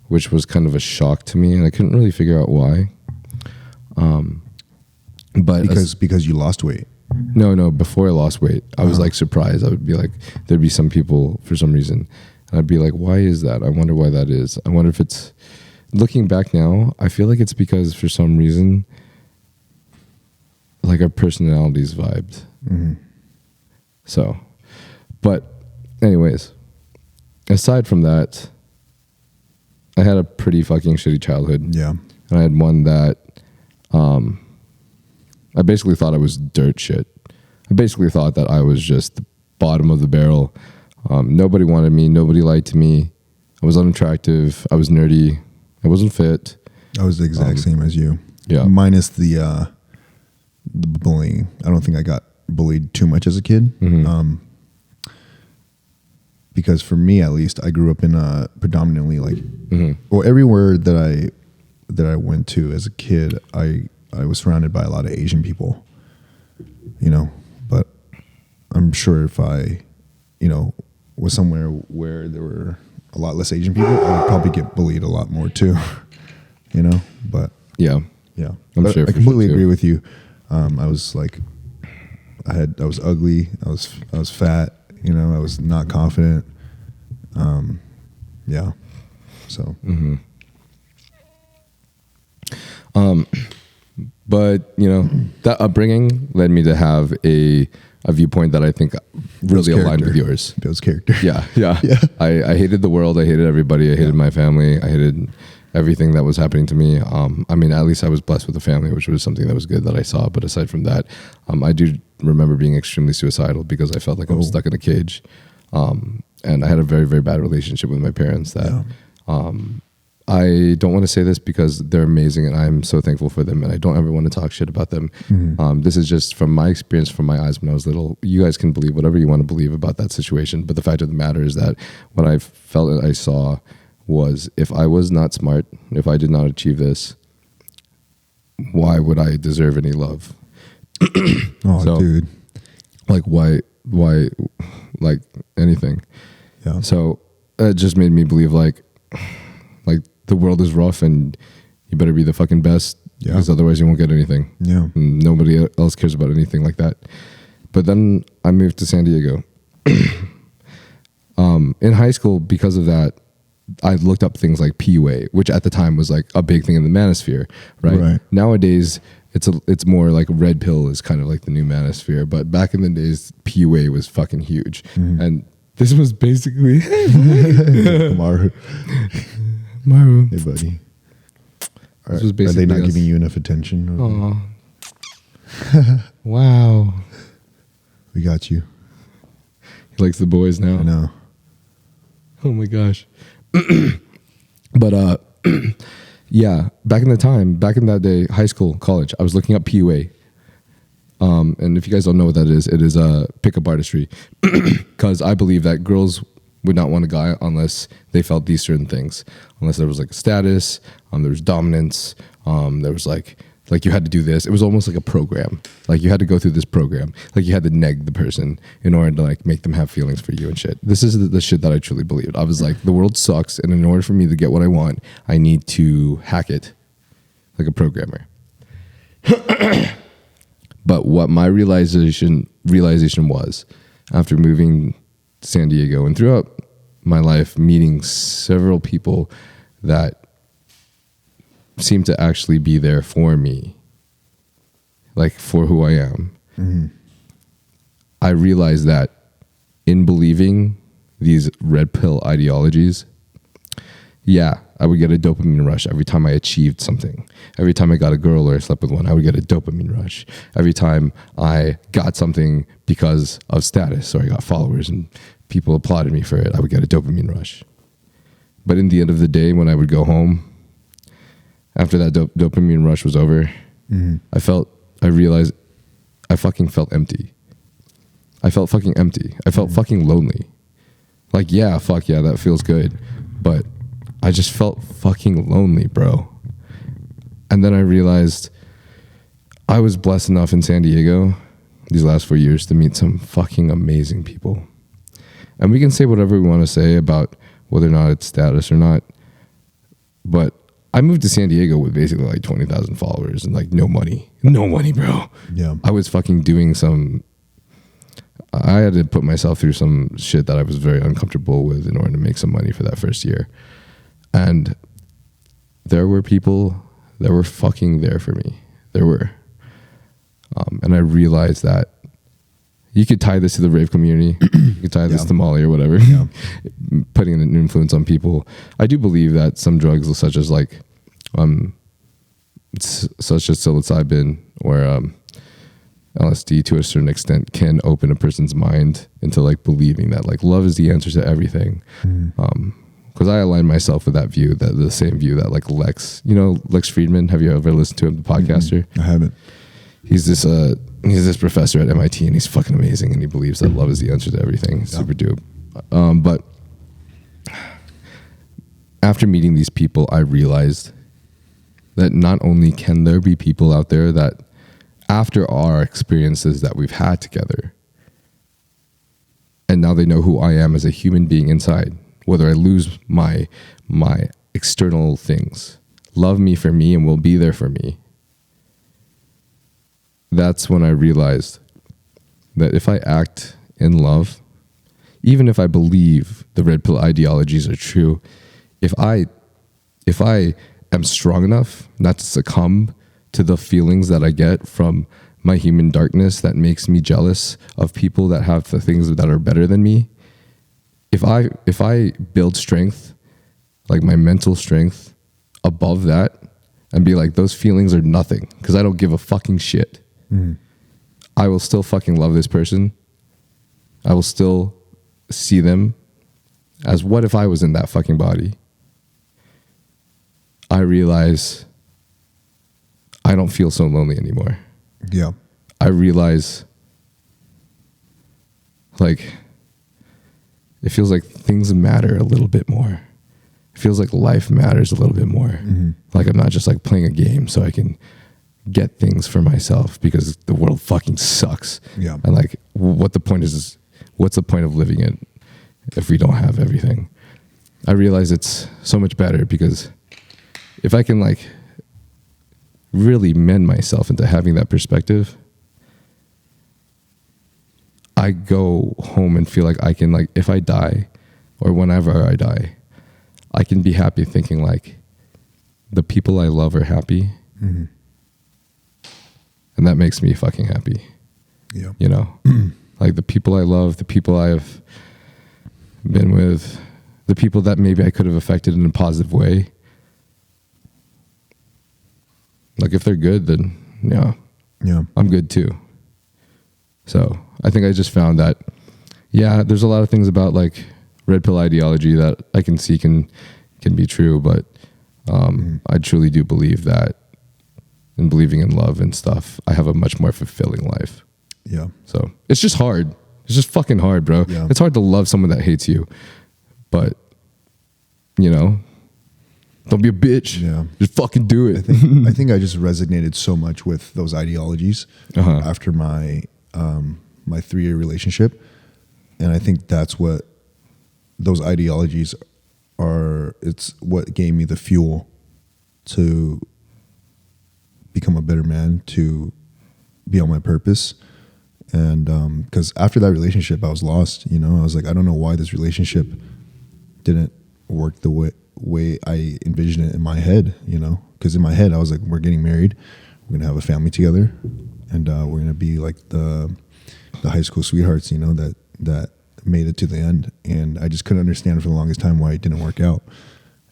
which was kind of a shock to me, and I couldn't really figure out why. But because you lost weight. No, before I lost weight, I was like surprised. I would be like, there'd be some people for some reason. And I'd be like, why is that? I wonder why that is. I wonder if it's, looking back now, I feel like it's because for some reason, like our personalities vibed. So, but anyways, aside from that, I had a pretty fucking shitty childhood. Yeah. And I had one that, I basically thought I was dirt shit. I basically thought that I was just the bottom of the barrel. Nobody wanted me. Nobody liked me. I was unattractive. I was nerdy. I wasn't fit. I was the exact same as you. Yeah. Minus the bullying. I don't think I got bullied too much as a kid. Because for me, at least, I grew up in a predominantly like, well, everywhere that I went to as a kid, I was surrounded by a lot of Asian people, but I'm sure if I, was somewhere where there were a lot less Asian people, I would probably get bullied a lot more too, but yeah. I'm sure I completely agree with you. I was like, I was ugly. I was fat, I was not confident. So, but that upbringing led me to have a viewpoint that I think really aligned with yours. Builds character. Yeah. I hated the world. I hated everybody. I hated my family. I hated everything that was happening to me. I mean, at least I was blessed with a family, which was something that was good that I saw. But aside from that, I do remember being extremely suicidal because I felt like I was stuck in a cage. And I had a very, very bad relationship with my parents that I don't want to say this because they're amazing and I'm so thankful for them and I don't ever want to talk shit about them. This is just from my experience, from my eyes when I was little. You guys can believe whatever you want to believe about that situation, but the fact of the matter is that what I felt and I saw was, if I was not smart, if I did not achieve this, why would I deserve any love? Dude. Like why like anything. Yeah. So it just made me believe like the world is rough and you better be the fucking best, because otherwise you won't get anything. Yeah. And nobody else cares about anything like that. But then I moved to San Diego. In high school, because of that, I looked up things like PUA, which at the time was like a big thing in the manosphere, right? Nowadays, it's more like red pill is kind of like the new manosphere. But back in the days, PUA was fucking huge. And this was basically, Maru. Hey, buddy. Are they not giving you enough attention? Wow. We got you. He likes the boys now. I know. Oh my gosh. But yeah, back in that day, high school, college, I was looking up PUA. And if you guys don't know what that is, it is pickup artistry. Because I believe that girls would not want a guy unless they felt these certain things. Unless there was like a status, there was dominance, there was like you had to do this. It was almost like a program. Like you had to go through this program. Like you had to neg the person in order to like make them have feelings for you and shit. This is the shit that I truly believed. I was like, the world sucks, and in order for me to get what I want, I need to hack it like a programmer. But what my realization was, after moving to San Diego and throughout my life, meeting several people that seem to actually be there for me, like for who I am. I realized that in believing these red pill ideologies, I would get a dopamine rush every time I achieved something. Every time I got a girl or I slept with one, I would get a dopamine rush. Every time I got something because of status or I got followers and people applauded me for it, I would get a dopamine rush. But in the end of the day, when I would go home, after that dopamine rush was over, I realized I fucking felt empty. I felt fucking empty. I felt fucking lonely. Like, that feels good. But I just felt fucking lonely, bro. And then I realized I was blessed enough in San Diego these last 4 years to meet some fucking amazing people. And we can say whatever we want to say about whether or not it's status or not. But I moved to San Diego with basically like 20,000 followers and like no money. No money, bro. Yeah. I was fucking doing I had to put myself through some shit that I was very uncomfortable with in order to make some money for that first year. And there were people that were fucking there for me. There were. And I realized that you could tie this to the rave community. You could tie this to Molly or whatever. Yeah. Putting an influence on people. I do believe that some drugs, such as like, such as psilocybin or LSD, to a certain extent, can open a person's mind into like believing that like love is the answer to everything. Because I align myself with that view, that the same view that like Lex Friedman. Have you ever listened to him, the podcaster? I haven't. He's this professor at MIT, and he's fucking amazing, and he believes that love is the answer to everything. Super dope. But after meeting these people, I realized that not only can there be people out there that, after our experiences that we've had together, and now they know who I am as a human being inside, whether I lose my external things, love me for me and will be there for me. That's when I realized that if I act in love, even if I believe the red pill ideologies are true, if I am strong enough not to succumb to the feelings that I get from my human darkness that makes me jealous of people that have the things that are better than me, if I build strength, like my mental strength above that, and be like, those feelings are nothing because I don't give a fucking shit. I will still fucking love this person. I will still see them as, what if I was in that fucking body? I realize I don't feel so lonely anymore. Yeah. I realize like it feels like things matter a little bit more. It feels like life matters a little bit more. Mm-hmm. Like I'm not just like playing a game so I can get things for myself because the world fucking sucks. Yeah. And like what the point is what's the point of living it if we don't have everything? I realize it's so much better because if I can like really mend myself into having that perspective, I go home and feel like I can, like, if I die or whenever I die, I can be happy thinking like the people I love are happy. Mm-hmm. And that makes me fucking happy. Yeah. You know, like the people I love, the people I've been with, the people that maybe I could have affected in a positive way. Like if they're good, then yeah, I'm good too. So I think I just found that, yeah, there's a lot of things about like red pill ideology that I can see can be true, but I truly do believe that in believing in love and stuff, I have a much more fulfilling life. Yeah. So it's just hard. It's just fucking hard, bro. Yeah. It's hard to love someone that hates you, but you know, don't be a bitch. Yeah. Just fucking do it. I think I just resonated so much with those ideologies after my my 3-year relationship. And I think that's what those ideologies are. It's what gave me the fuel to become a better man, to be on my purpose. And because after that relationship, I was lost. You know, I was like, I don't know why this relationship didn't work the way I envisioned it in my head, you know, because in my head I was like, we're getting married, we're gonna have a family together, and we're gonna be like the high school sweethearts, you know, that made it to the end. And I just couldn't understand for the longest time why it didn't work out.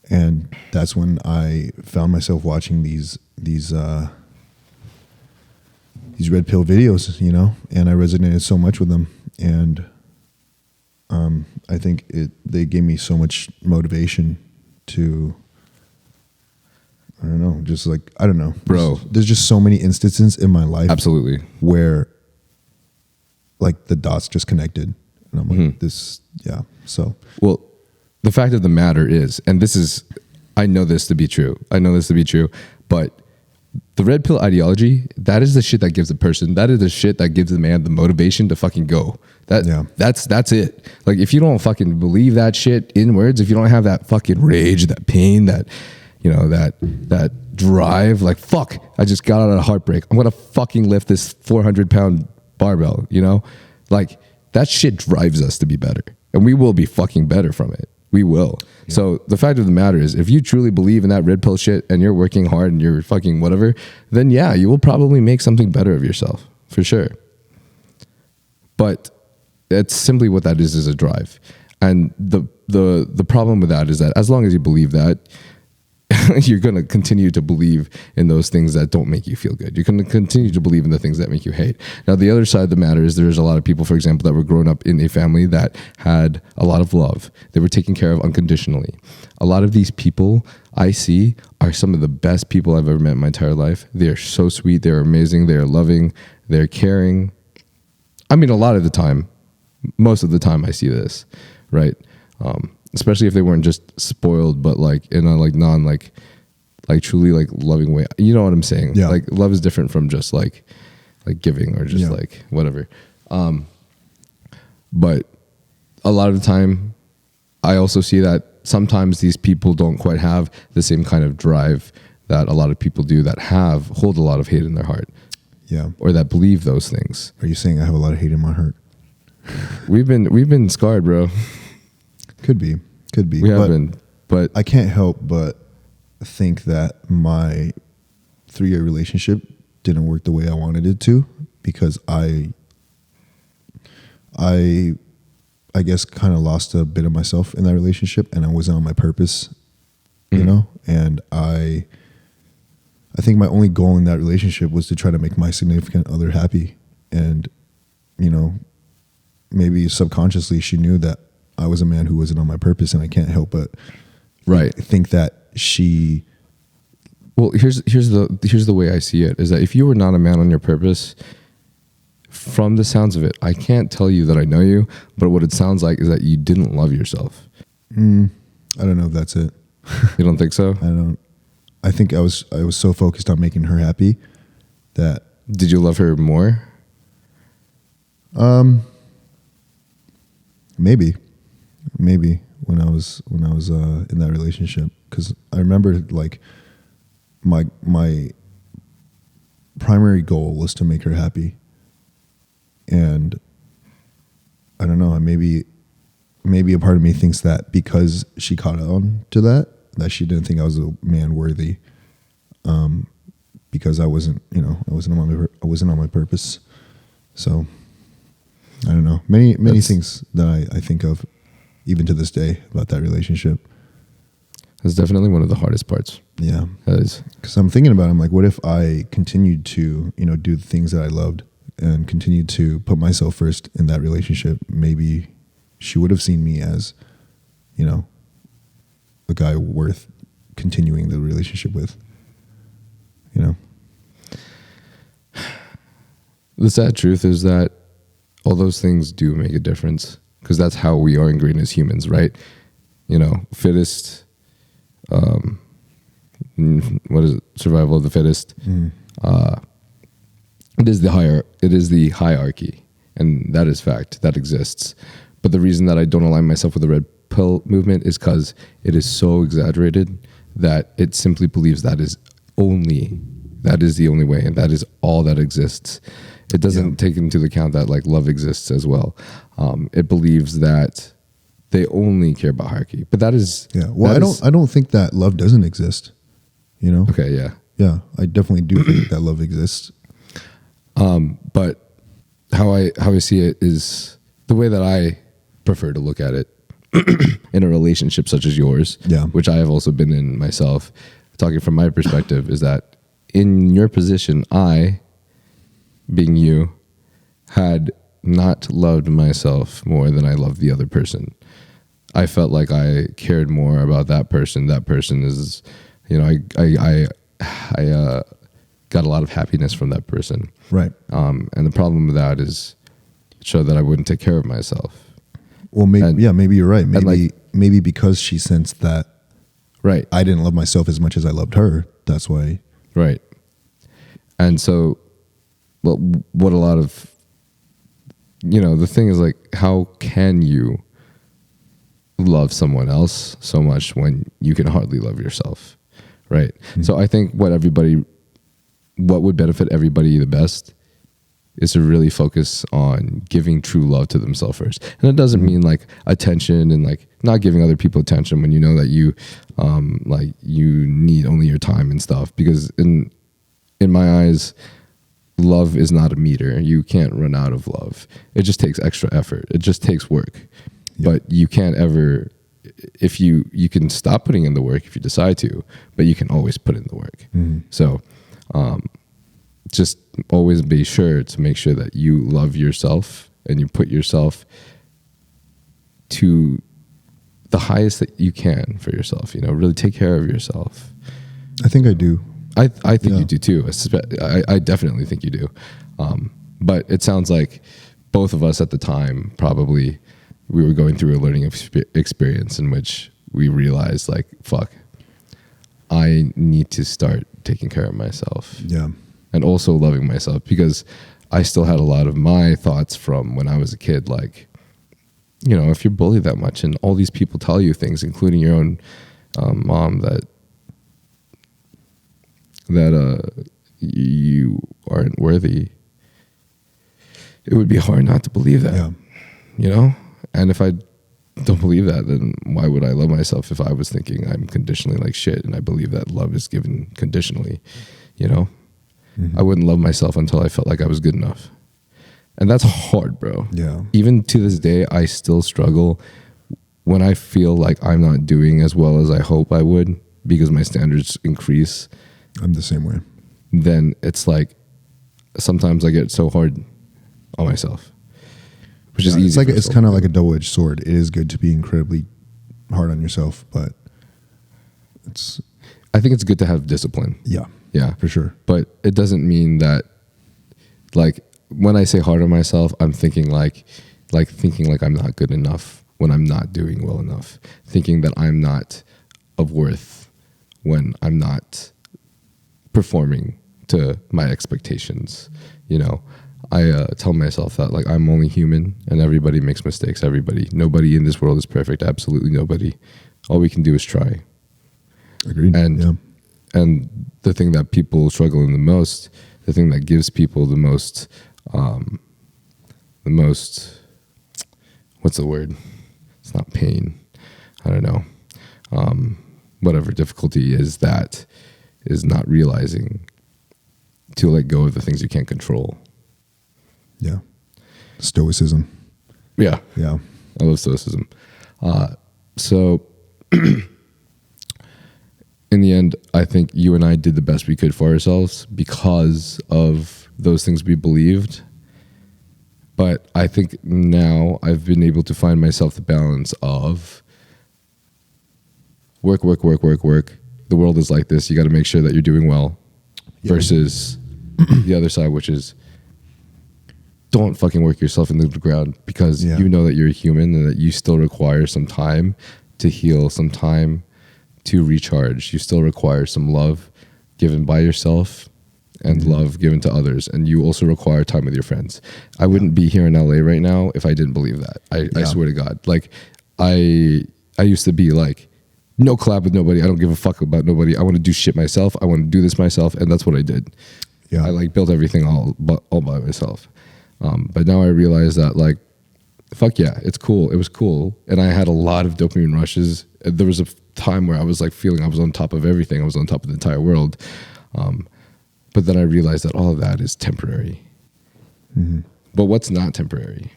And that's when I found myself watching these red pill videos, you know, and I resonated so much with them. And I think they gave me so much motivation to, I don't know, just like, I don't know. Bro. There's just so many instances in my life. Absolutely. Where like the dots just connected. And I'm like, this, yeah. So. Well, the fact of the matter is, and this is, I know this to be true. But the red pill ideology, that is the shit that gives a person, that is the shit that gives the man the motivation to fucking go. That's it. Like if you don't fucking believe that shit inwards, if you don't have that fucking rage, that pain, that, you know, that drive, like fuck, I just got out of a heartbreak, I'm gonna fucking lift this 400-pound barbell, you know, like that shit drives us to be better, and we will be fucking better from it. We will. Yeah. So the fact of the matter is, if you truly believe in that red pill shit and you're working hard and you're fucking whatever, then yeah, you will probably make something better of yourself for sure. But it's simply what that is a drive. And the problem with that is that as long as you believe that, you're going to continue to believe in those things that don't make you feel good. You're going to continue to believe in the things that make you hate. Now, the other side of the matter is there's a lot of people, for example, that were growing up in a family that had a lot of love. They were taken care of unconditionally. A lot of these people I see are some of the best people I've ever met in my entire life. They're so sweet. They're amazing. They're loving. They're caring. I mean, a lot of the time, most of the time I see this, right? Especially if they weren't just spoiled, but like in a like non like truly like loving way. You know what I'm saying? Yeah. Like love is different from just like giving or just like whatever. But a lot of the time, I also see that sometimes these people don't quite have the same kind of drive that a lot of people do that hold a lot of hate in their heart. Yeah. Or that believe those things. Are you saying I have a lot of hate in my heart? We've been scarred, bro. Could be. We have been, but I can't help but think that my 3-year relationship didn't work the way I wanted it to, because I guess kind of lost a bit of myself in that relationship, and I wasn't on my purpose, you know? And I think my only goal in that relationship was to try to make my significant other happy. And, you know, maybe subconsciously she knew that I was a man who wasn't on my purpose, and I can't help but think that she Well, here's the way I see it is that if you were not a man on your purpose, from the sounds of it, I can't tell you that I know you, but what it sounds like is that you didn't love yourself. I don't know if that's it. You don't think so? I don't. I think I was so focused on making her happy that. Did you love her more? Maybe when I was in that relationship, because I remember like my primary goal was to make her happy, and I don't know, maybe a part of me thinks that because she caught on to that she didn't think I was a man worthy, because I wasn't on my purpose. So I don't know, many things that I think of even to this day about that relationship. That's definitely one of the hardest parts. Yeah, that is, because I'm thinking about it, I'm like, what if I continued to do the things that I loved and continued to put myself first in that relationship? Maybe she would have seen me as a guy worth continuing the relationship with. The sad truth is that all those things do make a difference, because that's how we are ingrained as humans, right? Fittest, what is it? Survival of the fittest. It is the hierarchy, and that is fact. That exists. But the reason that I don't align myself with the red pill movement is because it is so exaggerated that it simply believes that is the only way, and that is all that exists. It doesn't take into account that like love exists as well. It believes that they only care about hierarchy, but that is I don't think that love doesn't exist. Okay, yeah, I definitely do think that love exists. But how I see it is the way that I prefer to look at it in a relationship such as yours, which I have also been in myself. Talking from my perspective is that in your position, I, being you, had not loved myself more than I loved the other person. I felt like I cared more about that person. That person is, I got a lot of happiness from that person. Right. And the problem with that is it showed that I wouldn't take care of myself. Well, maybe you're right. Maybe because she sensed that right, I didn't love myself as much as I loved her. That's why. Right. And so, well, what a lot of, the thing is like, how can you love someone else so much when you can hardly love yourself? Right. Mm-hmm. So I think what would benefit everybody the best is to really focus on giving true love to themselves first. And it doesn't mean like attention and like not giving other people attention when you know that you you need only your time and stuff, because in my eyes, love is not a meter. You can't run out of love. It just takes extra effort. It just takes work. Yep. But you can't ever, if you can stop putting in the work if you decide to, but you can always put in the work. Mm-hmm. So just always be sure to make sure that you love yourself and you put yourself to the highest that you can for yourself. Really take care of yourself. I think I do. I think you do too. I definitely think you do. But it sounds like both of us at the time, probably we were going through a learning experience in which we realized like, fuck, I need to start taking care of myself. Yeah. And also loving myself, because I still had a lot of my thoughts from when I was a kid. Like, if you're bullied that much and all these people tell you things, including your own mom, that you aren't worthy, it would be hard not to believe that. Yeah. And if I don't believe that, then why would I love myself if I was thinking I'm conditionally like shit and I believe that love is given conditionally, Mm-hmm. I wouldn't love myself until I felt like I was good enough. And that's hard, bro. Yeah. Even to this day, I still struggle when I feel like I'm not doing as well as I hope I would because my standards increase. I'm the same way. Then it's like, sometimes I get so hard on myself, which is easy. It's kind of like a double-edged sword. It is good to be incredibly hard on yourself, but I think it's good to have discipline. Yeah, for sure. But it doesn't mean that, like, when I say hard on myself, I'm thinking like I'm not good enough when I'm not doing well enough. Thinking that I'm not of worth when I'm not performing to my expectations. You know, I tell myself that, like, I'm only human and everybody makes mistakes. Nobody in this world is perfect. Absolutely nobody. All we can do is try. Agreed. And the thing that people struggle in the most, the thing that gives people the most, what's the word? It's not pain. I don't know. Whatever difficulty is not realizing to let go of the things you can't control. Yeah. Stoicism. Yeah. Yeah. I love stoicism. So in the end, I think you and I did the best we could for ourselves because of those things we believed. But I think now I've been able to find myself the balance of work. The world is like this. You got to make sure that you're doing well. Yeah. Versus the other side, which is don't fucking work yourself into the ground because you know that you're a human and that you still require some time to heal, some time to recharge. You still require some love given by yourself and love given to others. And you also require time with your friends. I wouldn't be here in LA right now if I didn't believe that. I swear to God. Like, I used to be like, no collab with nobody. I don't give a fuck about nobody. I want to do shit myself. I want to do this myself. And that's what I did. Yeah. I like built everything all by myself. But now I realize that, like, fuck yeah, it's cool. It was cool. And I had a lot of dopamine rushes. There was a time where I was like feeling I was on top of everything. I was on top of the entire world. But then I realized that all of that is temporary. Mm-hmm. But what's not temporary?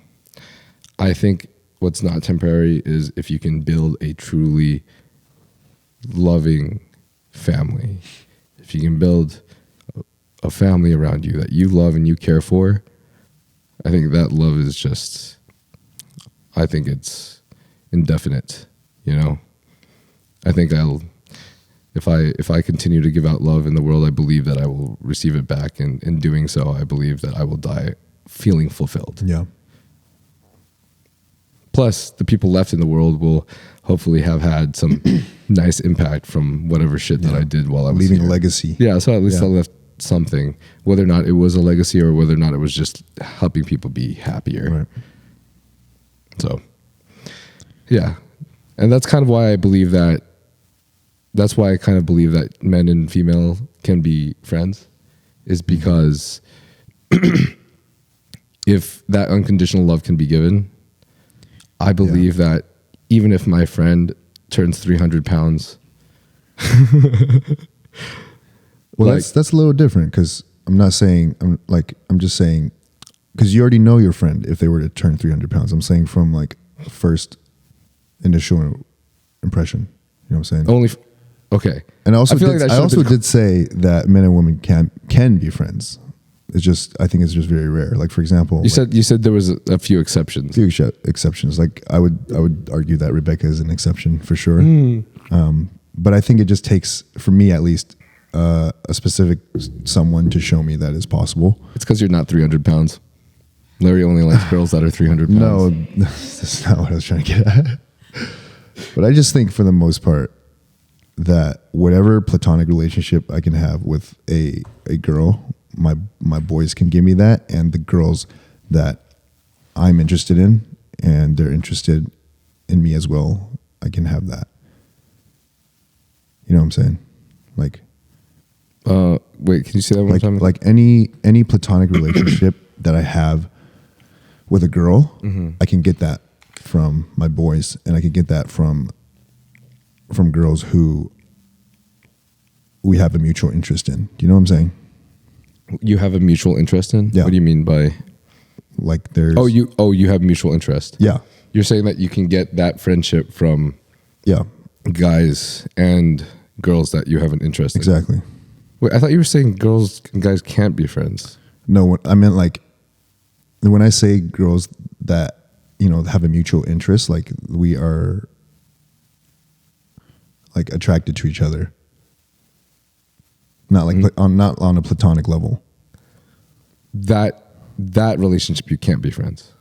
I think what's not temporary is if you can build a truly loving family. If you can build a family around you that you love and you care for, I think that love is just, I think it's indefinite, you know? I think if I continue to give out love in the world, I believe that I will receive it back. And in doing so, I believe that I will die feeling fulfilled. Yeah. Plus, the people left in the world will hopefully have had some nice impact from whatever shit that I did while I was leaving here. A legacy. Yeah, so at least I left something, whether or not it was a legacy or whether or not it was just helping people be happier. Right. So, yeah. And that's kind of why I believe that, that's why I kind of believe that men and female can be friends, is because if that unconditional love can be given, I believe that even if my friend turns 300 pounds. Well, like, that's a little different because I'm just saying, because you already know your friend if they were to turn 300 pounds. I'm saying from like first initial impression. You know what I'm saying? Okay. And I also did say that men and women can be friends. It's just, I think it's just very rare. Like, for example, you said there was a few exceptions. Exceptions. Like I would argue that Rebecca is an exception for sure. But I think it just takes, for me at least, a specific someone to show me that is possible. It's because you're not 300 pounds. Larry only likes girls that are 300 pounds. No, that's not what I was trying to get at. But I just think for the most part that whatever platonic relationship I can have with a girl, my boys can give me that, and the girls that I'm interested in and they're interested in me as well, I can have that. You know what I'm saying? Like, wait, can you say that one more time? Like any platonic relationship that I have with a girl, I can get that from my boys, and I can get that from girls who we have a mutual interest in. Do you know what I'm saying? You have a mutual interest in? Yeah. What do you mean by? Like there's... you have mutual interest. Yeah. You're saying that you can get that friendship from guys and girls that you have an interest in. Exactly. Wait, I thought you were saying girls and guys can't be friends. No, I meant like when I say girls that, you know, have a mutual interest, like we are like attracted to each other. not like not on a platonic level. That relationship, you can't be friends.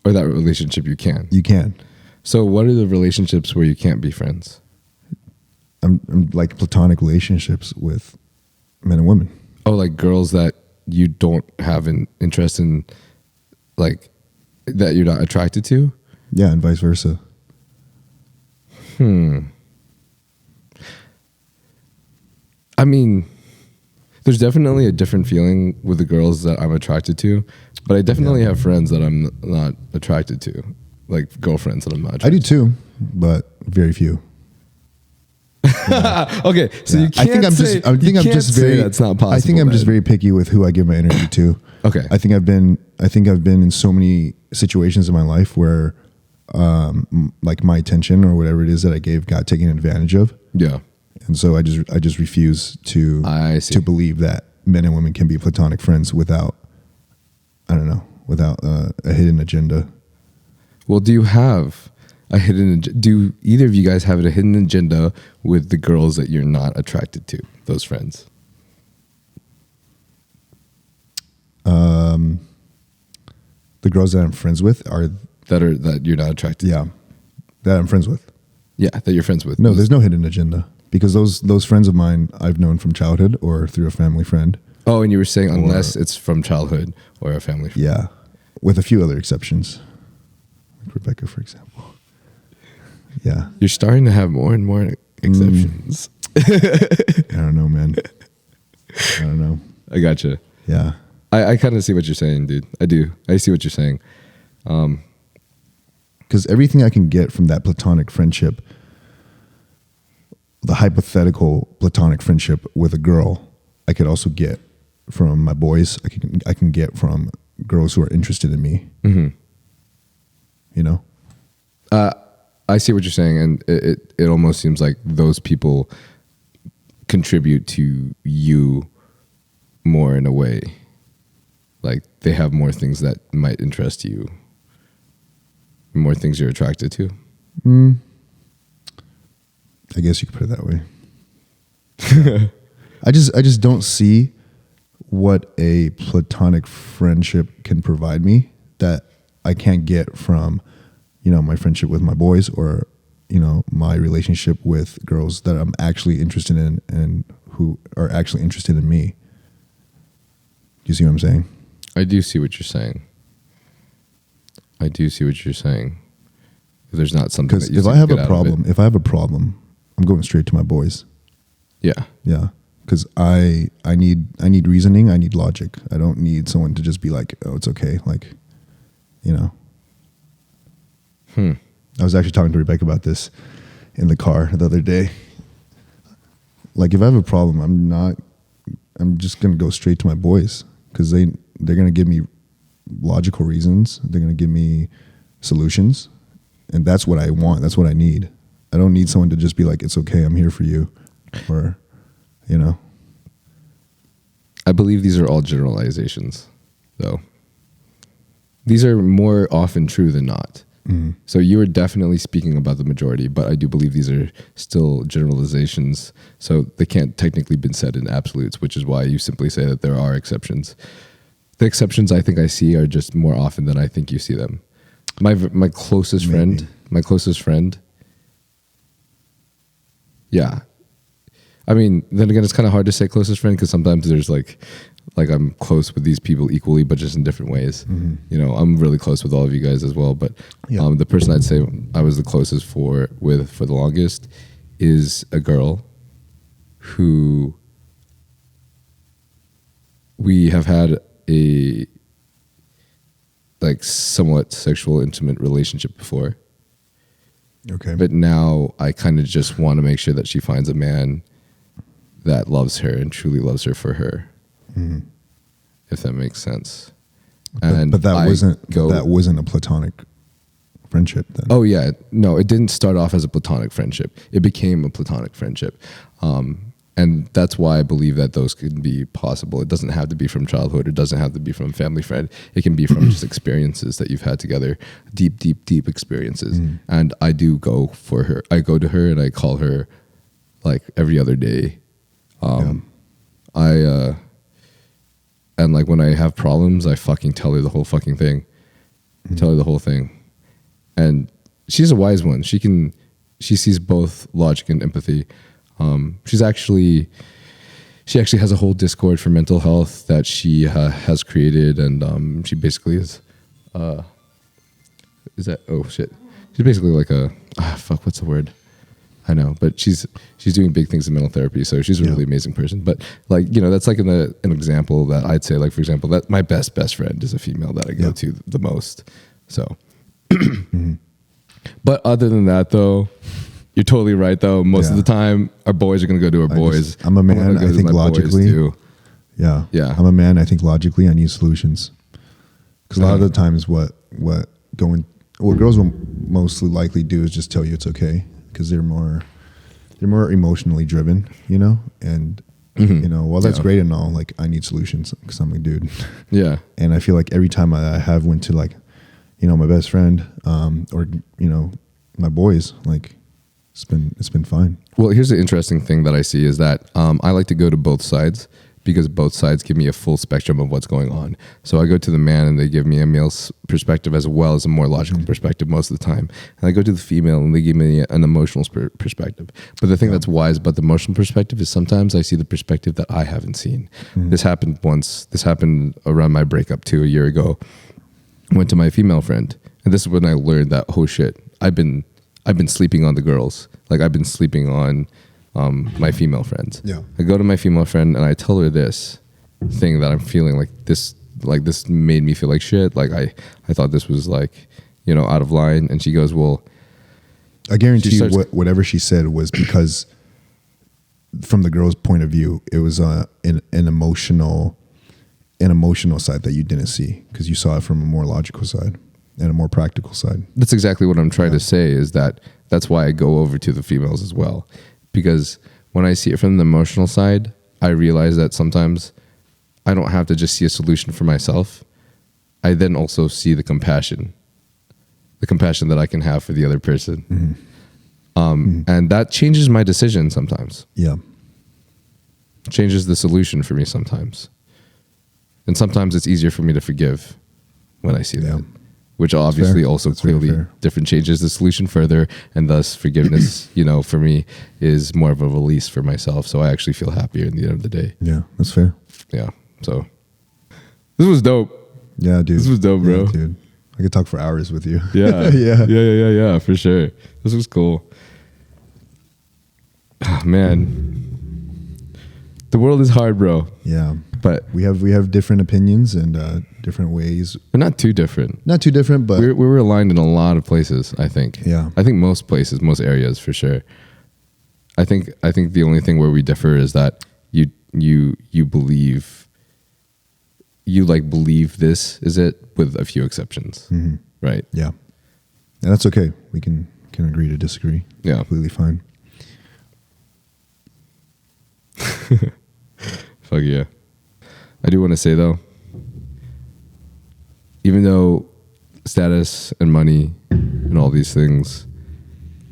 Or that relationship, you can. You can. So what are the relationships where you can't be friends? I'm like platonic relationships with men and women. Oh, like girls that you don't have an interest in, like that you're not attracted to? Yeah, and vice versa. I mean, there's definitely a different feeling with the girls that I'm attracted to, but I definitely have friends that I'm not attracted to, like girlfriends that I'm not attracted to. I do too, but very few. Okay, so you can't I'm just very that's not possible. I think I'm just very picky with who I give my energy to. Okay. I think I've been in so many situations in my life where like my attention or whatever it is that I gave got taken advantage of. Yeah. And so I just refuse to believe that men and women can be platonic friends without a hidden agenda. Well, do you have a hidden? Do either of you guys have a hidden agenda with the girls that you're not attracted to? Those friends. The girls that I'm friends with are that you're not attracted to. Yeah, that I'm friends with. Yeah, that you're friends with. No, there's no hidden agenda because those friends of mine I've known from childhood or through a family friend. Oh, and you were saying unless it's from childhood or a family friend. Yeah, with a few other exceptions. Like Rebecca, for example. Yeah. You're starting to have more and more exceptions. I don't know, man. I don't know. I gotcha. Yeah. I kind of see what you're saying, dude. I do. I see what you're saying. Because everything I can get from that platonic friendship, the hypothetical platonic friendship with a girl, I could also get from my boys. I can get from girls who are interested in me. Mm-hmm. You know? I see what you're saying, and it almost seems like those people contribute to you more in a way. Like they have more things that might interest you, more things you're attracted to. I guess you could put it that way. I just don't see what a platonic friendship can provide me that I can't get from, my friendship with my boys or, my relationship with girls that I'm actually interested in and who are actually interested in me. Do you see what I'm saying? I do see what you're saying. If there's not something that you if I have a problem, I'm going straight to my boys. Yeah. Yeah. Because I need reasoning. I need logic. I don't need someone to just be like, oh, it's okay. Like, I was actually talking to Rebecca about this in the car the other day. Like, if I have a problem, I'm just going to go straight to my boys because they're going to give me logical reasons. They're going to give me solutions. And that's what I want. That's what I need. I don't need someone to just be like, it's okay, I'm here for you. Or, I believe these are all generalizations, though. These are more often true than not. Mm-hmm. So you are definitely speaking about the majority, but I do believe these are still generalizations. So they can't technically be said in absolutes, which is why you simply say that there are exceptions. The exceptions I think I see are just more often than I think you see them. My closest friend. Yeah. I mean, then again, it's kind of hard to say closest friend because sometimes there's like I'm close with these people equally, but just in different ways. Mm-hmm. I'm really close with all of you guys as well. But the person I'd say I was the closest for the longest is a girl who we have had a somewhat sexual intimate relationship before. Okay. But now I kind of just want to make sure that she finds a man that loves her and truly loves her for her. Mm-hmm. If that makes sense. But that wasn't a platonic friendship then. Oh yeah. No, it didn't start off as a platonic friendship. It became a platonic friendship. And that's why I believe that those can be possible. It doesn't have to be from childhood. It doesn't have to be from a family friend. It can be from just experiences that you've had together, deep experiences. Mm. And I do go for her. I go to her and I call her like every other day. And like when I have problems, I fucking tell her the whole fucking thing. Tell her the whole thing. And she's a wise one. She sees both logic and empathy. She actually has a whole Discord for mental health that she has created, and she basically is that, oh shit, she's basically like what's the word? I know, but she's doing big things in mental therapy, so she's a really amazing person. But like, you know, that's like an example that I'd say, like, for example, that my best friend is a female that I go to the most. So, but other than that, though, you're totally right. Though most of the time, our boys are gonna go to our boys. I'm a man. I think logically, yeah. I'm a man. I think logically, I need solutions, because a lot of the times, what girls will most likely do is just tell you it's okay, because they're more emotionally driven, you know, and you know, while that's great and all, like, I need solutions because I'm a dude. Yeah. And I feel like every time I have went to, like, you know, my best friend, or, you know, my boys, like, it's been fine. Well, here's the interesting thing that I see is that I like to go to both sides, because both sides give me a full spectrum of what's going on. So I go to the man and they give me a male's perspective as well as a more logical perspective most of the time. And I go to the female and they give me an emotional perspective. But the thing that's wise about the emotional perspective is sometimes I see the perspective that I haven't seen. This happened once. This happened around my breakup a year ago. I went to my female friend, and this is when I learned that, oh shit, I've been sleeping on the girls. Like, I've been sleeping on my female friends. Yeah. I go to my female friend and I tell her this thing that I'm feeling like this made me feel like shit. Like I thought this was, like, you know, out of line. And she goes, well, I guarantee you whatever she said was because from the girl's point of view, it was an emotional side that you didn't see, because you saw it from a more logical side and a more practical side. That's exactly what I'm trying to say, is that's why I go over to the females as well. Because when I see it from the emotional side, I realize that sometimes I don't have to just see a solution for myself. I then also see the compassion that I can have for the other person. And that changes my decision sometimes. Yeah. Changes the solution for me sometimes. And sometimes it's easier for me to forgive when I see that. Which obviously also clearly different changes the solution further, and thus forgiveness, you know, for me is more of a release for myself. So I actually feel happier in the end of the day. Yeah, that's fair. Yeah. So this was dope. Yeah, dude. This was dope, bro. Yeah, dude. I could talk for hours with you. Yeah. Yeah, for sure. This was cool. Oh, man. The world is hard, bro. Yeah. But we have different opinions and different ways. We're not too different. Not too different, but we're aligned in a lot of places, I think. Yeah. I think most places, most areas, for sure. I think the only thing where we differ is that you believe this is it, with a few exceptions. Right? Yeah. And that's okay. We can agree to disagree. Yeah. Completely fine. Fuck yeah. I do want to say, though, even though status and money and all these things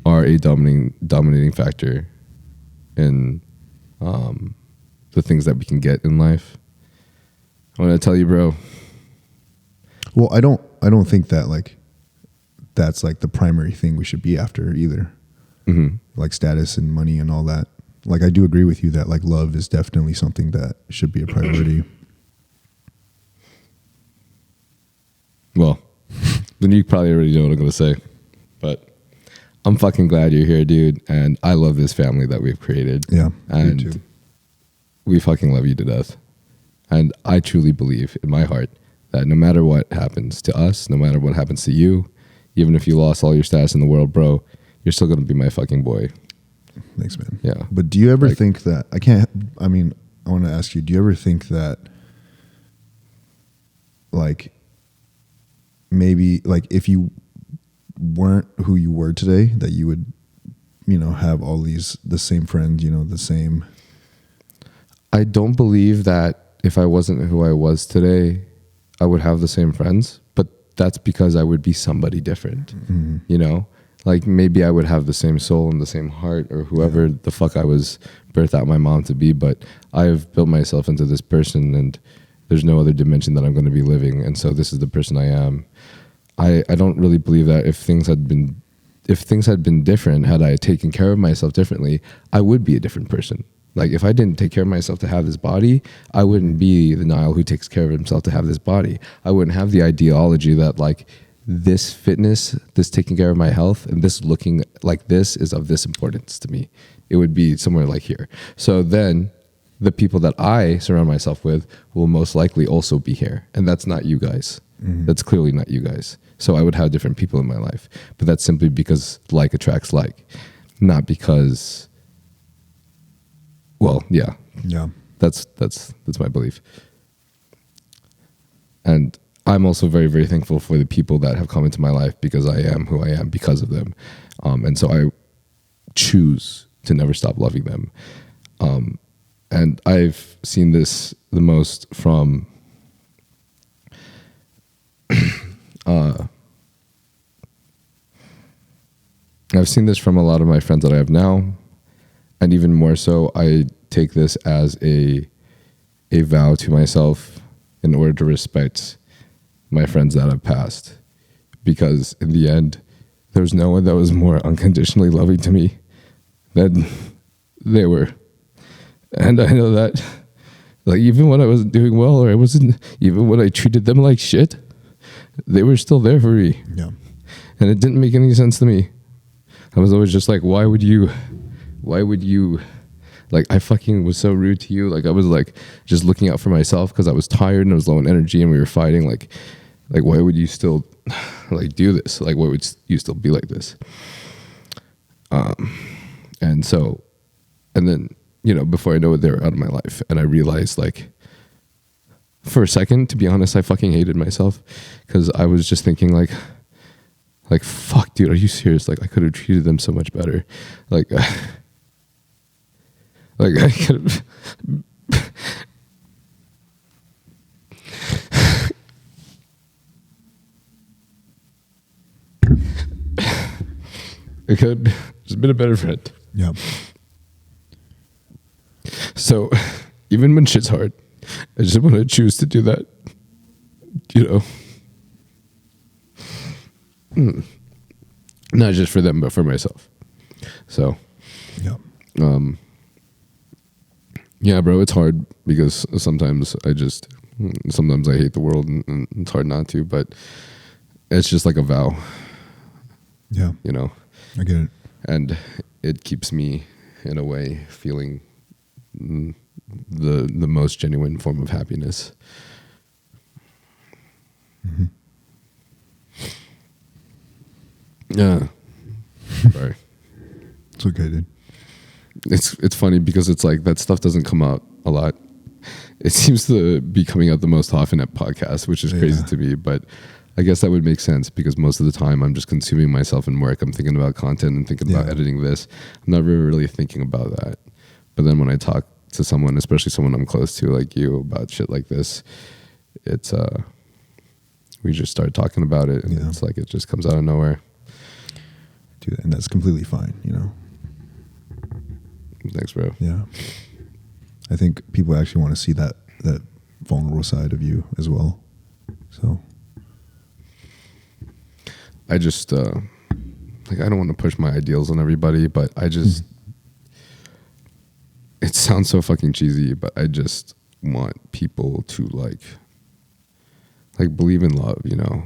are a dominating factor in the things that we can get in life, I want to tell you, bro. Well, I don't think that, like, that's, like, the primary thing we should be after either. Like status and money and all that. Like, I do agree with you that, like, love is definitely something that should be a priority. Well, then you probably already know what I'm going to say. But I'm fucking glad you're here, dude. And I love this family that we've created. Yeah, and me too. We fucking love you to death. And I truly believe in my heart that no matter what happens to us, no matter what happens to you, even if you lost all your status in the world, bro, you're still going to be my fucking boy. Thanks, man. Yeah. But do you ever think that, I want to ask you, do you ever think that, like, maybe, like, if you weren't who you were today, that you would, you know, have all the same friends, you know, the same? I don't believe that if I wasn't who I was today, I would have the same friends, but that's because I would be somebody different, you know? like maybe I would have the same soul and the same heart or whoever the fuck I was birthed out my mom to be, but I've built myself into this person and there's no other dimension that I'm going to be living, and so this is the person I am. I don't really believe that if things had been different, had I taken care of myself differently, I would be a different person. Like if I didn't take care of myself to have this body, I wouldn't be the Nyle who takes care of himself to have this body. I wouldn't have the ideology that like this fitness, this taking care of my health, and this looking like this is of this importance to me. It would be somewhere like here. So then the people that I surround myself with will most likely also be here. And that's not you guys. Mm-hmm. That's clearly not you guys. So I would have different people in my life. But that's simply because like attracts like. Not because, well, yeah. Yeah. That's my belief. And I'm also very, very thankful for the people that have come into my life because I am who I am because of them. And so I choose to never stop loving them. And I've seen this the most from I've seen this from a lot of my friends that I have now, and even more so, I take this as a vow to myself in order to respect my friends that have passed, because in the end, there's no one that was more unconditionally loving to me than they were. And I know that, like, even when I wasn't doing well, or even when I treated them like shit, they were still there for me. Yeah. And it didn't make any sense to me. I was always just like, why would you, like, I fucking was so rude to you. Like, I was like, just looking out for myself because I was tired and I was low in energy and we were fighting. Like, why would you still, like, do this? Like, why would you still be like this? And then, you know, before I know it, they were out of my life. And I realized, like, for a second, to be honest, I fucking hated myself because I was just thinking, like, fuck, dude, are you serious? Like, I could have treated them so much better. Like, I could have... I could have just been a better friend. Yeah. So, even when shit's hard, I just want to choose to do that, you know. Not just for them, but for myself. So, yeah. Yeah, bro, it's hard because sometimes I hate the world and it's hard not to, but it's just like a vow. Yeah. You know? I get it. And it keeps me, in a way, feeling the most genuine form of happiness. Mm-hmm. Yeah. Sorry. It's okay, dude. It's funny because it's like that stuff doesn't come out a lot. It seems to be coming out the most often at podcasts, which is crazy to me, but I guess that would make sense because most of the time I'm just consuming myself in work. I'm thinking about content and thinking about editing this. I'm never really thinking about that. But then when I talk to someone, especially someone I'm close to like you, about shit like this, it's we just start talking about it and it's like it just comes out of nowhere. Dude, and that's completely fine, you know. Thanks, bro. Yeah. I think people actually want to see that vulnerable side of you as well. So I just like I don't want to push my ideals on everybody, but I just it sounds so fucking cheesy, but I just want people to like believe in love, you know.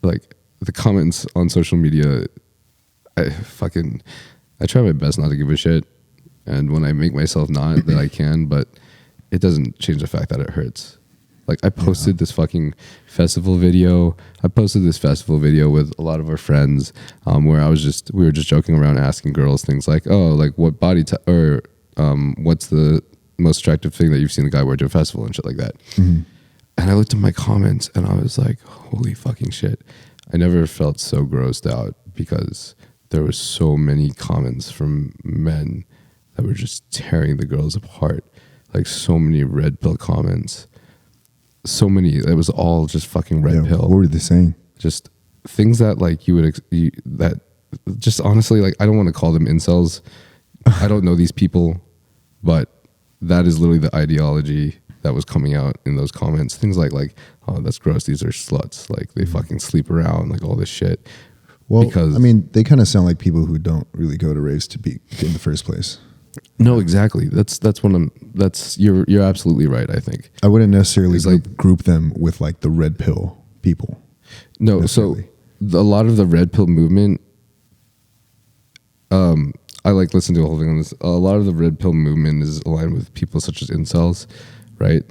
Like the comments on social media, I try my best not to give a shit, and when I make myself not, that I can, but it doesn't change the fact that it hurts. Like I posted this fucking festival video. I posted this festival video with a lot of our friends, where we were just joking around, asking girls things like, "Oh, like what body type or what's the most attractive thing that you've seen a guy wear to a festival?" and shit like that. Mm-hmm. And I looked at my comments and I was like, "Holy fucking shit!" I never felt so grossed out because there were so many comments from men that were just tearing the girls apart. Like so many red pill comments. So many. It was all just fucking red pill. What were they saying? Just things that like that just honestly, like, I don't want to call them incels. I don't know these people, but that is literally the ideology that was coming out in those comments. Things like, oh, that's gross. These are sluts. Like, they fucking sleep around, like all this shit. Well, because, I mean, they kind of sound like people who don't really go to raves to be in the first place. No, exactly. You're absolutely right, I think. I wouldn't necessarily group them with like the red pill people. No, so a lot of the red pill movement, I like listened to a whole thing on this. A lot of the red pill movement is aligned with people such as incels, right?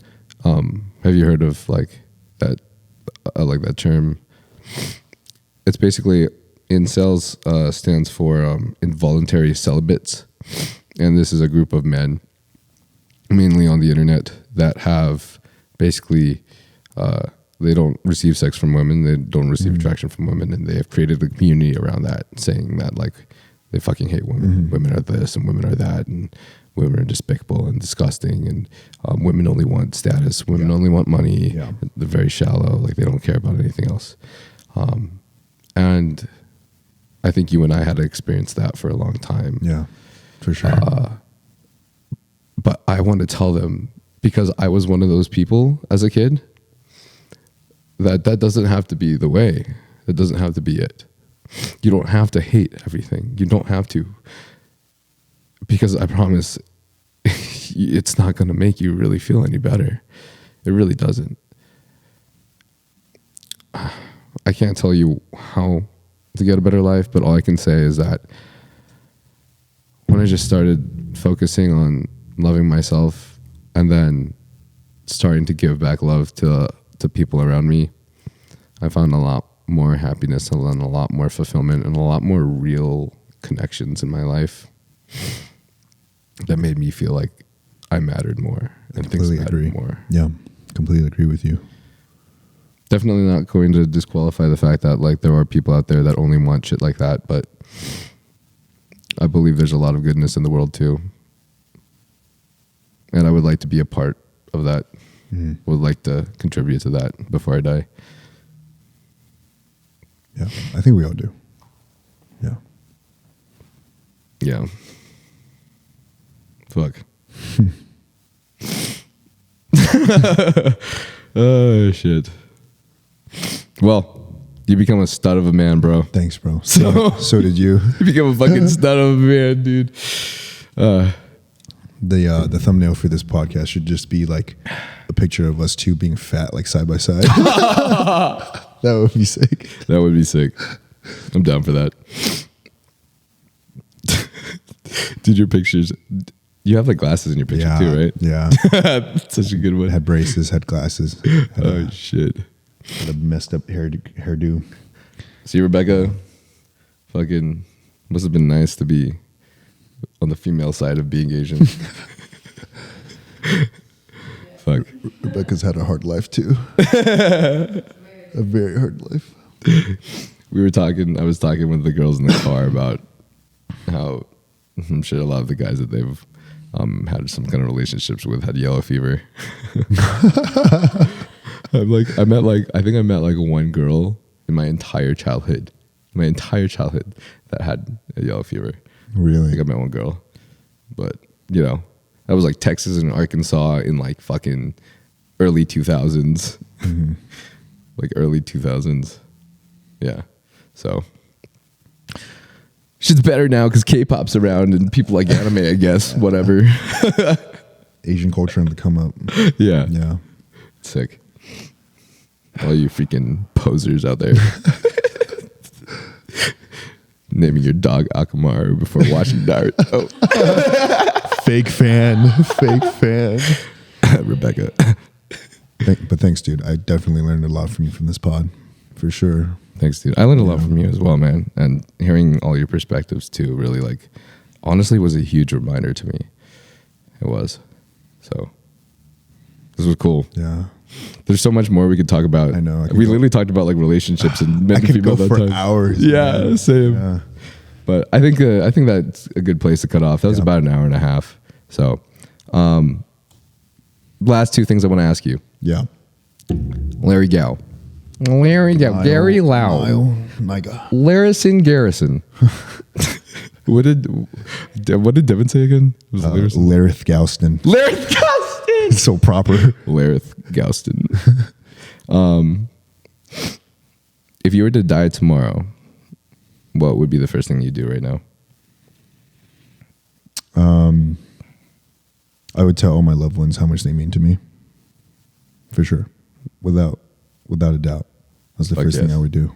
Have you heard of like that? I like that term. It's basically incels stands for involuntary celibates, and this is a group of men, mainly on the internet, that have basically they don't receive sex from women, they don't receive attraction from women, and they have created a community around that, saying that like they fucking hate women. Women are this and women are that, and women are despicable and disgusting, and women only want status, women only want money. They're very shallow, like they don't care about anything else. And I think you and I had to experience that for a long time. Yeah, for sure. But I want to tell them, because I was one of those people as a kid, that doesn't have to be the way. That doesn't have to be it. You don't have to hate everything. You don't have to. Because I promise, it's not going to make you really feel any better. It really doesn't. I can't tell you how to get a better life, but all I can say is that when I just started focusing on loving myself and then starting to give back love to people around me, I found a lot more happiness and a lot more fulfillment and a lot more real connections in my life that made me feel like I mattered more and things mattered more. Yeah, completely agree with you. Definitely not going to disqualify the fact that like there are people out there that only want shit like that, but I believe there's a lot of goodness in the world too. And I would like to be a part of that. Would like to contribute to that before I die. Yeah, I think we all do. Yeah. Yeah. Fuck. Oh, shit. Well, you become a stud of a man, bro. Thanks, bro. So did you. You become a fucking stud of a man, dude. The thumbnail for this podcast should just be like a picture of us two being fat, like side by side. That would be sick. That would be sick. I'm down for that. Dude, your pictures, you have like glasses in your picture too, right? Yeah. Such a good one. Had braces, had glasses. Had shit. Had a messed up hairdo. See, Rebecca, fucking must have been nice to be on the female side of being Asian. Fuck. Rebecca's had a hard life too. A very hard life. I was talking with the girls in the car about how I'm sure a lot of the guys that they've had some kind of relationships with had yellow fever. I think I met like one girl in my entire childhood that had a yellow fever. Really? I think I met one girl, but you know, that was like Texas and Arkansas in like fucking early 2000s. Like early 2000s. Yeah. So shit's better now because K-pop's around and people like anime, I guess. Whatever. Asian culture on the come up. Yeah. Yeah. Sick. All you freaking posers out there. Naming your dog Akamaru before watching Naruto. Fake fan. Fake fan. Rebecca. But thanks, dude. I definitely learned a lot from you from this pod. For sure. Thanks, dude. I learned a lot from you as well, man. And hearing all your perspectives too really like honestly was a huge reminder to me. It was. So this was cool. Yeah. There's so much more we could talk about. I know. We literally talked about like relationships and men I and could female go that for time. hours. Yeah, man. same. Yeah. But I think that's a good place to cut off. That was about an hour and a half. So, last two things I want to ask you. Yeah. Larry Gal, Larry, yeah, Gary Lau. Nyle, Nyga. Larrison Garrison. What did Devin say again? It was Lareth Gouston. Lareth Gouston. So proper. Lareth Gouston. If you were to die tomorrow, what would be the first thing you do right now? I would tell all my loved ones how much they mean to me. For sure. Without a doubt. That's the first thing I would do.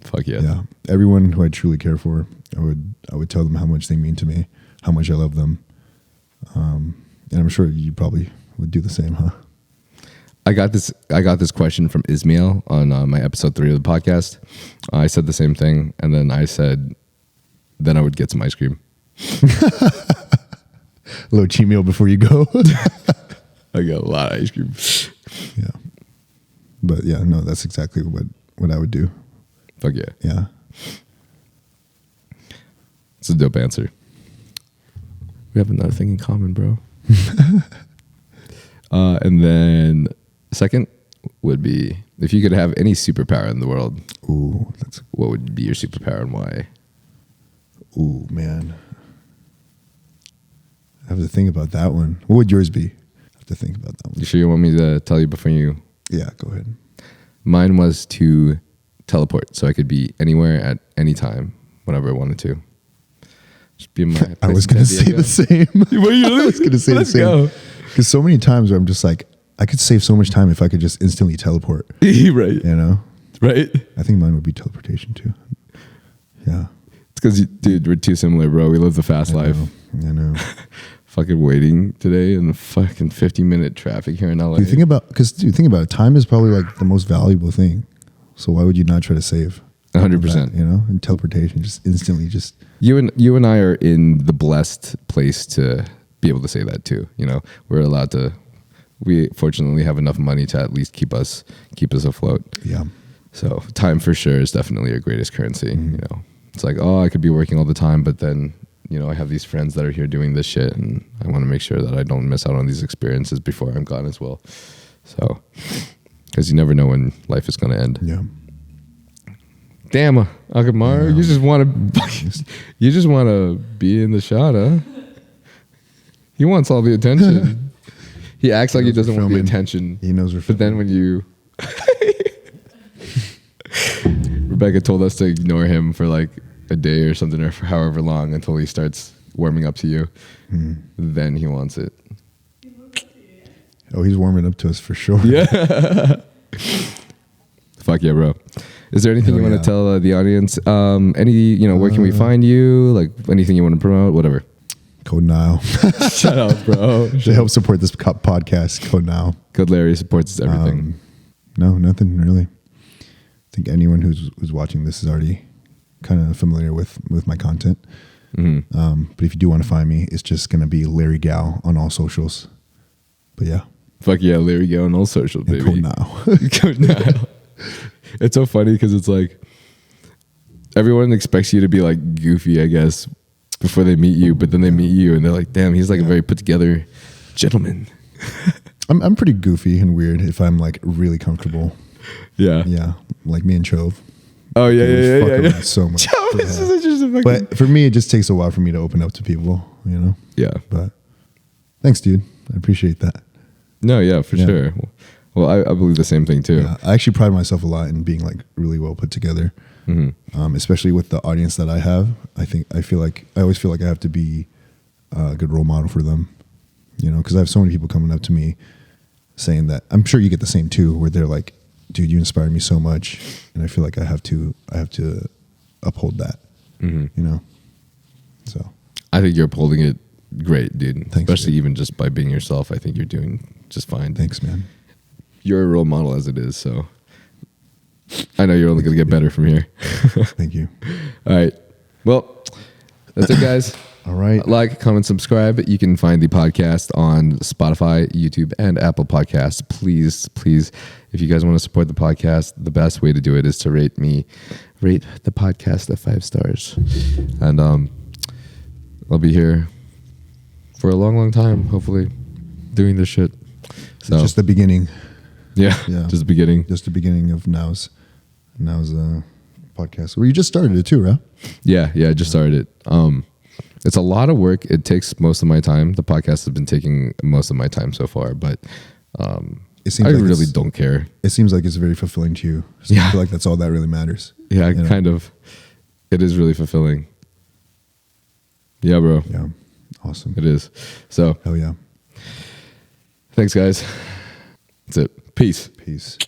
Fuck yeah. Yeah. Everyone who I truly care for, I would tell them how much they mean to me, how much I love them. And I'm sure you probably would do the same, huh? I got this question from Ismail on my episode 3 of the podcast. I said the same thing, and then I said, then I would get some ice cream. A little cheat meal before you go. I got a lot of ice cream. Yeah. But yeah, no, that's exactly what I would do. Fuck yeah. Yeah. It's a dope answer. We have another thing in common, bro. And then second would be, if you could have any superpower in the world, what would be your superpower and why? Ooh, man. I have to think about that one. What would yours be? I have to think about that one. You sure you want me to tell you before you? Yeah, go ahead. Mine was to teleport, so I could be anywhere at any time, whenever I wanted to. Just be in my I was going to say the same. I was going to say the same. Because so many times where I'm just like, I could save so much time if I could just instantly teleport. Right. You know? Right. I think mine would be teleportation too. Yeah. It's because, dude, we're too similar, bro. We live the fast life. I know. Fucking waiting today in the fucking 50-minute traffic here in LA. Think about it. Time is probably like the most valuable thing. So why would you not try to save? 100%. You know? And teleportation, just instantly just. You and I are in the blessed place to be able to say that too. You know, we fortunately have enough money to at least keep us afloat. Yeah. So time for sure is definitely our greatest currency. Mm-hmm. You know, it's like, oh, I could be working all the time, but then, you know, I have these friends that are here doing this shit, and I want to make sure that I don't miss out on these experiences before I'm gone as well. So, because you never know when life is going to end. Yeah. Damn, Akamar, you just want to be in the shot, huh? He wants all the attention. He acts like he doesn't want the attention. He knows we're filming. But then when you... Rebecca told us to ignore him for like a day or something, or for however long, until he starts warming up to you. Then he wants it. Oh, he's warming up to us for sure. Yeah. Fuck yeah, bro. Is there anything you want to tell the audience? Where can we find you? Like anything you want to promote? Whatever. Code Nyle. Shut up, bro. They help support this podcast. Code Nyle. Code Larry supports everything. No, nothing really. I think anyone who's watching this is already kind of familiar with my content. Mm-hmm. But if you do want to find me, it's just going to be Larry Gal on all socials. But yeah. Fuck yeah, Larry Gal on all socials, baby. Code Nyle. Code Nyle. It's so funny because it's like everyone expects you to be like goofy, I guess, before they meet you, but then they meet you and they're like, damn, he's like a very put together gentleman. I'm pretty goofy and weird if I'm like really comfortable. Yeah. Yeah. Like me and Chove. Oh yeah. So much. Chove is such a fucking... But for me, it just takes a while for me to open up to people, you know? Yeah. But thanks, dude. I appreciate that. No, yeah, for sure. Well, I believe the same thing too. Yeah, I actually pride myself a lot in being like really well put together, especially with the audience that I have. I always feel like I have to be a good role model for them, you know, because I have so many people coming up to me saying that. I'm sure you get the same too, where they're like, "Dude, you inspired me so much," and I feel like I have to uphold that, you know. So I think you're upholding it great, dude. Thanks, especially dude. even just by being yourself. I think you're doing just fine. Thanks, man. You're a role model as it is, so I know you're only going to get better from here. Thank you. All right. Well, that's it, guys. All right. Like, comment, subscribe. You can find the podcast on Spotify, YouTube, and Apple Podcasts. Please, if you guys want to support the podcast, the best way to do it is to rate the podcast 5 stars. And I'll be here for a long, long time, hopefully, doing this shit. So It's just the beginning. Yeah. Yeah. Just the beginning. Just the beginning of Now's podcast. Well, you just started it too, right? Yeah. I just started it. It's a lot of work. It takes most of my time. The podcast has been taking most of my time so far, but it seems I like really don't care. It seems like it's very fulfilling to you. So I feel like that's all that really matters. Yeah, kind of. It is really fulfilling. Yeah, bro. Yeah. Awesome. It is. So. Hell yeah. Thanks, guys. That's it. Peace. Peace.